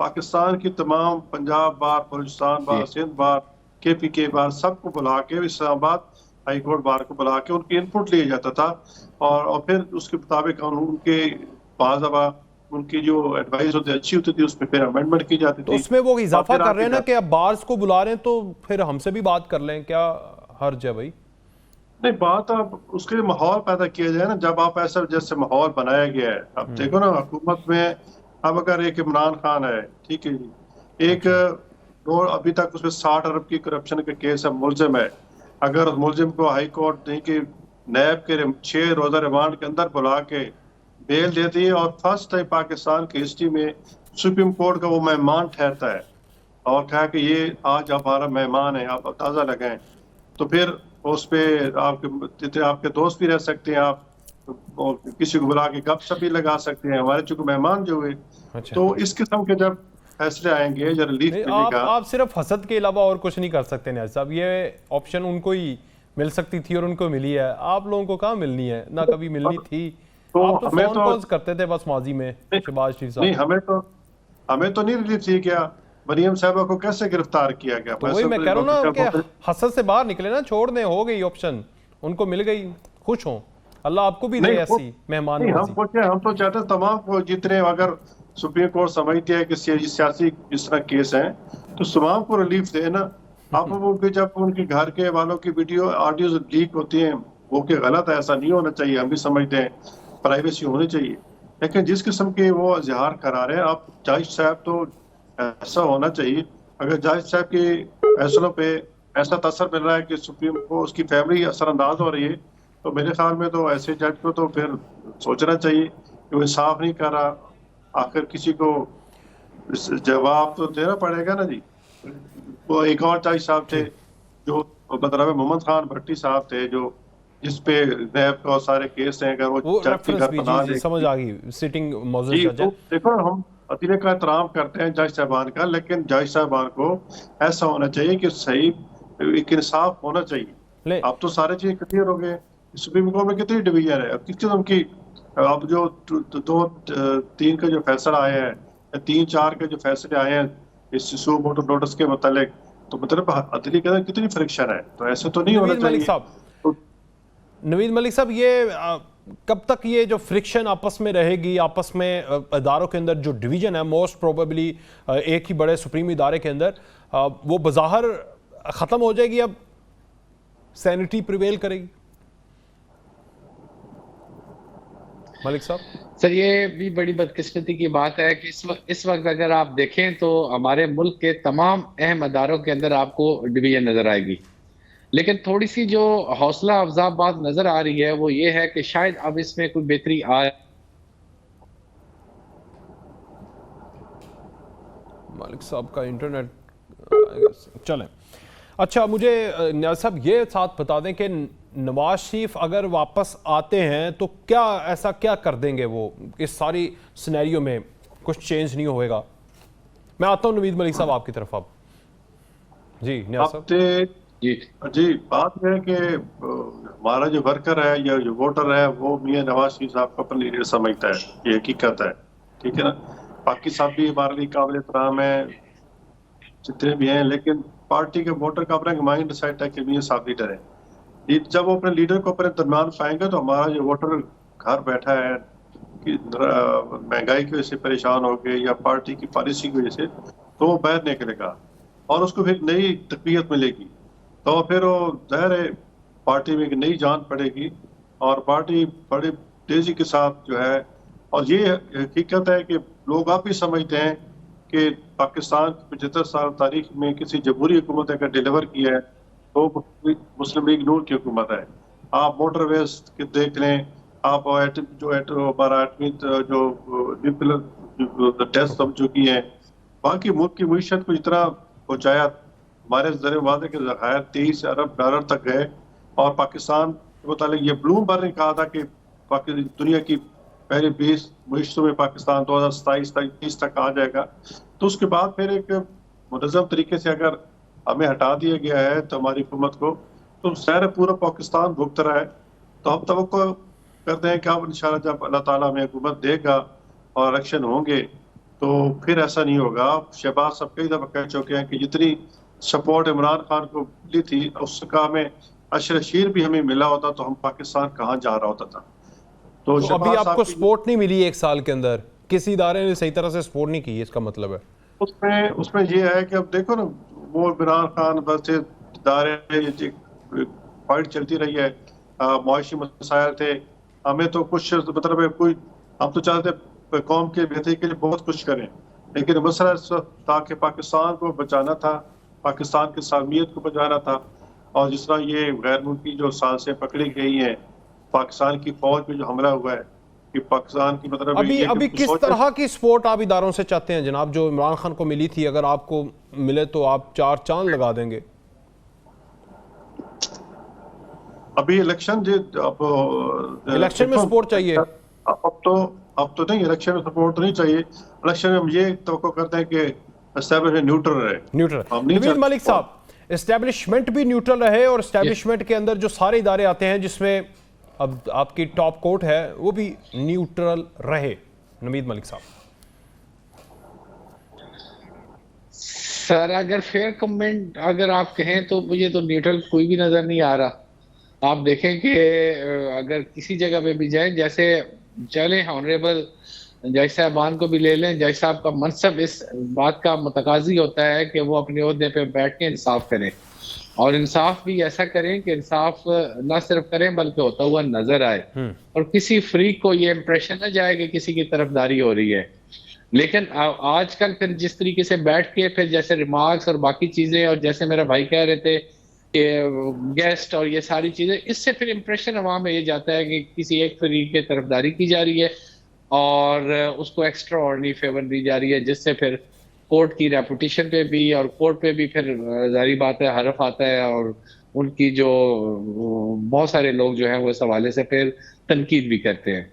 [SPEAKER 2] पाकिस्तान की तमाम पंजाब बार, बलूचिस्तान बार, सिंध बार, KPK बार, सबको बुला के इस्लामाबाद हाई कोर्ट बार को बुला के उनकी इनपुट लिया जाता था और फिर उसके मुताबिक उनके बाज़ाबा उनकी जो एडवाइस होती अच्छी होती थी उसमें फिर अमेंडमेंट की जाती थी।
[SPEAKER 1] तो उसमें वो इजाफा कर रहे हैं ना कि अब बार्स को बुला रहे हैं तो फिर हमसे भी बात कर लें, क्या हर्ज है भाई?
[SPEAKER 2] नहीं, बात अब उसके लिए माहौल पैदा किया जाए ना। जब आप ऐसा जैसे माहौल बनाया गया है, अब देखो ना हुकूमत में अब अगर एक इमरान खान है, ठीक है जी, एक अभी तक उसमें 60 अरब की करप्शन के केस है, मुलजिम है। अगर उस मुलजिम को हाई कोर्ट नहीं कि नैब के 6 रोजा रिमांड के अंदर बुला के बेल देती है और फर्स्ट टाइम पाकिस्तान की हिस्ट्री में सुप्रीम कोर्ट का वो मेहमान ठहरता है और कहा कि ये आज हमारा मेहमान है, आप अंदाजा लगाएं, तो फिर उस पे आपके दोस्त भी रह सकते हैं, आप किसी को बुला के गपशप भी लगा सकते हैं, हमारे चूंकि मेहमान जो हुए।
[SPEAKER 1] अच्छा।
[SPEAKER 2] तो इस किस्म के जब फैसले आएंगे या रिलीफ मिलेगा,
[SPEAKER 1] आप सिर्फ हसद के अलावा और कुछ नहीं कर सकते न्याज़ साहब। ये ऑप्शन उनको ही मिल सकती थी और उनको मिली है, आप लोगों को कहाँ मिलनी है, ना कभी मिलनी थी।
[SPEAKER 2] तो
[SPEAKER 1] आप तो फोन कॉल्स करते थे बस माजी में शहबाज शरीफ साहब।
[SPEAKER 2] नहीं, हमें तो नहीं रिलीफ थी। क्या मरियम साहबा को कैसे गिरफ्तार किया गया?
[SPEAKER 1] तो वही मैं कह रहा हूँ ना कि हसद से बाहर निकले ना, छोड़ दें, हो गई ऑप्शन, उनको मिल गई, खुश हों, अल्लाह आपको भी दे ऐसी मेहमान नवाजी।
[SPEAKER 2] हम तो चाहते हैं तमाम को, जितने अगर सुप्रीम कोर्ट समझती है कि सियासी जिस तरह केस हैं तो तमाम को रिलीफ दे ना। आप उनके जब उनके घर के वालों की वीडियो ऑडियो लीक होती हैं वो कि गलत है, ऐसा नहीं होना चाहिए, हम भी समझते हैं प्राइवेसी होनी चाहिए, लेकिन जिस किस्म के वो इजहार करा रहे हैं आप जज साहब, तो ऐसा होना चाहिए। अगर जज साहब के फैसलों पे ऐसा तसर मिल रहा है कि सुप्रीम को उसकी फैमिली असरअंदाज हो रही है, तो मेरे ख्याल में तो ऐसे जज को तो फिर सोचना चाहिए कि वो इंसाफ नहीं कर रहा। आखिर किसी को जवाब तो देना पड़ेगा ना जी। वो एक और जज साहब थे जो मतलब मोहम्मद खान भट्टी साहब थे, जो जिस पे नैब का सारे केस हैं, अगर वो
[SPEAKER 1] समझ आ गई, सिटिंग मौजूद जज है।
[SPEAKER 2] देखो हम अदले का एहतराम करते हैं जज साहबान का, लेकिन जज साहबान को ऐसा होना चाहिए कि सही एक इंसाफ होना चाहिए। अब तो सारे चीजें क्लियर हो गए। सुप्रीम कोर्ट में कितनी डिवीजन है, अब किस किस्म की, अब जो 2-3 का जो फैसला आया है या 3-4 के जो फैसले आए हैं इस सू मोटर नोटिस के मुतालिक, तो मतलब अदली के अंदर कितनी फ्रिक्शन है, तो ऐसे तो नहीं होना चाहिए।
[SPEAKER 1] नवीद मलिक साहब, ये कब तक ये जो फ्रिक्शन आपस में रहेगी, आपस में इदारों के अंदर जो डिवीजन है मोस्ट प्रोबेबली एक ही बड़े सुप्रीम इदारे के अंदर, वो बज़ाहिर ख़त्म हो जाएगी, अब सैनिटी प्रिवेल करेगी? मलिक साहब
[SPEAKER 3] सर, ये भी बड़ी बदकिस्मती की बात है कि इस वक्त अगर आप देखें तो हमारे मुल्क के तमाम अहम अदारों के अंदर आपको डिवीजन नजर आएगी, लेकिन थोड़ी सी जो हौसला अफजा बात नजर आ रही है वो ये है कि शायद अब इसमें कोई बेहतरी आए।
[SPEAKER 1] मालिक साहब का इंटरनेट चलें। अच्छा, मुझे न्याज़ साहब ये साथ बता दें कि नवाज शरीफ अगर वापस आते हैं तो क्या कर देंगे वो, इस सारी सिनेरियो में कुछ चेंज नहीं होएगा? मैं आता हूं नवीद मलिक साहब आपकी तरफ। आप जी न्याज़ साहब।
[SPEAKER 3] जी
[SPEAKER 2] जी, बात यह है कि हमारा जो वर्कर है या जो वोटर है वो मियां नवाज शरीफ साहब को अपना लीडर समझता है, ये हकीकत है, ठीक है ना। बाकी सब भी हमारे लिए काबिल एहतराम है जितने भी हैं, लेकिन पार्टी के वोटर का अपना माइंड डिसाइड है कि मियां साहब लीडर है। जब वो अपने लीडर को अपने दरमियान पाएंगे तो हमारा जो वोटर घर बैठा है कि महंगाई की वजह से परेशान हो गए या पार्टी की पॉलिसी की वजह से, तो वो बाहर निकलेगा और उसको फिर नई तकवीत मिलेगी, तो फिर वो जाहिर है पार्टी में एक नई जान पड़ेगी और पार्टी बड़ी तेजी के साथ जो है। और ये हकीकत है कि लोग आप भी समझते हैं कि पाकिस्तान की 75 साल तारीख में किसी जमहूरी हुकूमत ने अगर डिलीवर किया है तो मुस्लिम लीग नून की हुकूमत है। आप मोटरवेज देख लें, आप हमारा एटमी जो न्यूक्लियर टेस्ट हो चुकी है, बाकी मुल्क की मीशत को जितना पहुंचाया, हमारे जरिए वादे के ज़खायर 23 अरब डॉलर तक गए। और पाकिस्तान के मुतालिक ये ब्लूमबर्ग ने कहा था कि दुनिया की पहले 20 मीशतों में पाकिस्तान 2027-30 तक आ जाएगा। तो उसके बाद फिर एक मुनज़्ज़म तरीके से अगर हमें हटा दिया गया है तो हमारी हुकूमत को, तो शहर पूरा पाकिस्तान भुगत रहा है। तो हम तवक्को करते हैं कि अब इंशाल्लाह जब अल्लाह ताला हमें हुकूमत देगा और इलेक्शन होंगे तो फिर ऐसा नहीं होगा। शहबाज साहब कई दफ़ा कह चुके हैं कि जितनी सपोर्ट इमरान खान को मिली थी उसका हमें अशरशीर भी हमें मिला होता तो हम पाकिस्तान कहाँ जा रहा होता था।
[SPEAKER 1] तो अभी आपको सपोर्ट नहीं मिली एक साल के अंदर, किसी इदारे ने सही तरह से सपोर्ट नहीं की, इसका मतलब है
[SPEAKER 2] उसमें ये है कि अब देखो ना, वो इमरान खान बस इदारे फाइट चलती रही है, मुआशी मसाइल थे, हमें तो कुछ मतलब कोई, हम तो चाहते कौम के बेहतरी के लिए बहुत कुछ करें, लेकिन मसला था कि पाकिस्तान को बचाना था, पाकिस्तान की सालमियत को बचाना था। और जिस तरह ये गैर मुल्की जो साजिशें पकड़ी गई हैं, पाकिस्तान की फौज पे जो हमला हुआ है कि पाकिस्तान की मतलब
[SPEAKER 1] अभी किस तरह की सपोर्ट आप इदारों से चाहते हैं जनाब, जो इमरान खान को मिली थी, अगर आपको मिले तो आप 4 चांद लगा देंगे?
[SPEAKER 2] अभी इलेक्शन
[SPEAKER 1] इलेक्शन में सपोर्ट चाहिए।
[SPEAKER 2] अब तो नहीं, इलेक्शन में सपोर्ट तो नहीं चाहिए। इलेक्शन में हम ये तवक्को करते हैं कि एस्टैब्लिशमेंट न्यूट्रल रहे।
[SPEAKER 1] नवीद मलिक साहब, एस्टैब्लिशमेंट भी न्यूट्रल रहे और एस्टैब्लिशमेंट के अंदर जो सारे इदारे आते हैं जिसमें अब आपकी टॉप कोर्ट है वो भी न्यूट्रल रहे। नवीद मलिक साहब
[SPEAKER 3] सर, अगर फेयर कमेंट अगर आप कहें तो मुझे तो न्यूट्रल कोई भी नजर नहीं आ रहा। आप देखें कि अगर किसी जगह पे भी जाएं, जैसे चले ऑनरेबल जज साहबान को भी ले लें, जज साहब का मनसब इस बात का मुतकाजी होता है कि वो अपने ओहदे पे बैठ के इंसाफ करें, और इंसाफ भी ऐसा करें कि इंसाफ ना सिर्फ करें बल्कि होता हुआ नजर आए, और किसी फ्रीक को ये इम्प्रेशन ना जाए कि किसी की तरफदारी हो रही है। लेकिन आजकल फिर जिस तरीके से बैठ के फिर जैसे रिमार्क्स और बाकी चीजें, और जैसे मेरा भाई कह रहे थे कि गेस्ट और ये सारी चीजें, इससे फिर इम्प्रेशन अवाम में ये जाता है कि किसी एक फ्रीक की तरफदारी की जा रही है और उसको एक्स्ट्रा ऑर्डिनरी फेवर दी जा रही है, जिससे फिर कोर्ट की रेपुटेशन पे भी और कोर्ट पे भी फिर जारी बात है हरफ आता है, और उनकी जो बहुत सारे लोग जो हैं वो इस हवाले से फिर तनकीद भी करते हैं।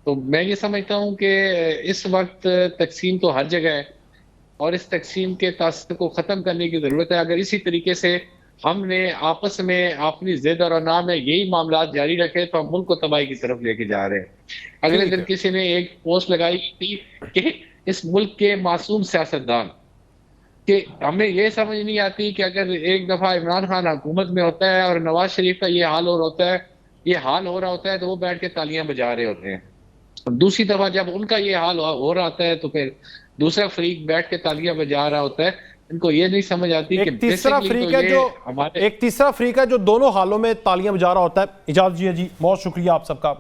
[SPEAKER 3] तो मैं ये समझता हूँ कि इस वक्त तकसीम तो हर जगह है और इस तकसीम के तासर को ख़त्म करने की ज़रूरत है। अगर इसी तरीके से हमने आपस में अपनी जिद और अना में यही मामला जारी रखे तो हम मुल्क को तबाही की तरफ लेके जा रहे हैं। अगले दिन किसी ने एक पोस्ट लगाई थी कि इस मुल्क के मासूम सियासतदान, कि हमें ये समझ नहीं आती कि अगर एक दफ़ा इमरान खान हुकूमत में होता है और नवाज शरीफ का ये हाल हो रहा होता है तो वो बैठ के तालियां बजा रहे होते हैं, और दूसरी दफा जब उनका ये हाल हो रहा होता है तो फिर दूसरा फ्रीक बैठ के तालियां बजा रहा होता है। इनको ये नहीं समझ आती कि
[SPEAKER 1] तीसरा फ्रीक है जो दोनों हालों में तालियां बजा रहा होता है। इजाजत जी, बहुत शुक्रिया आप सबका।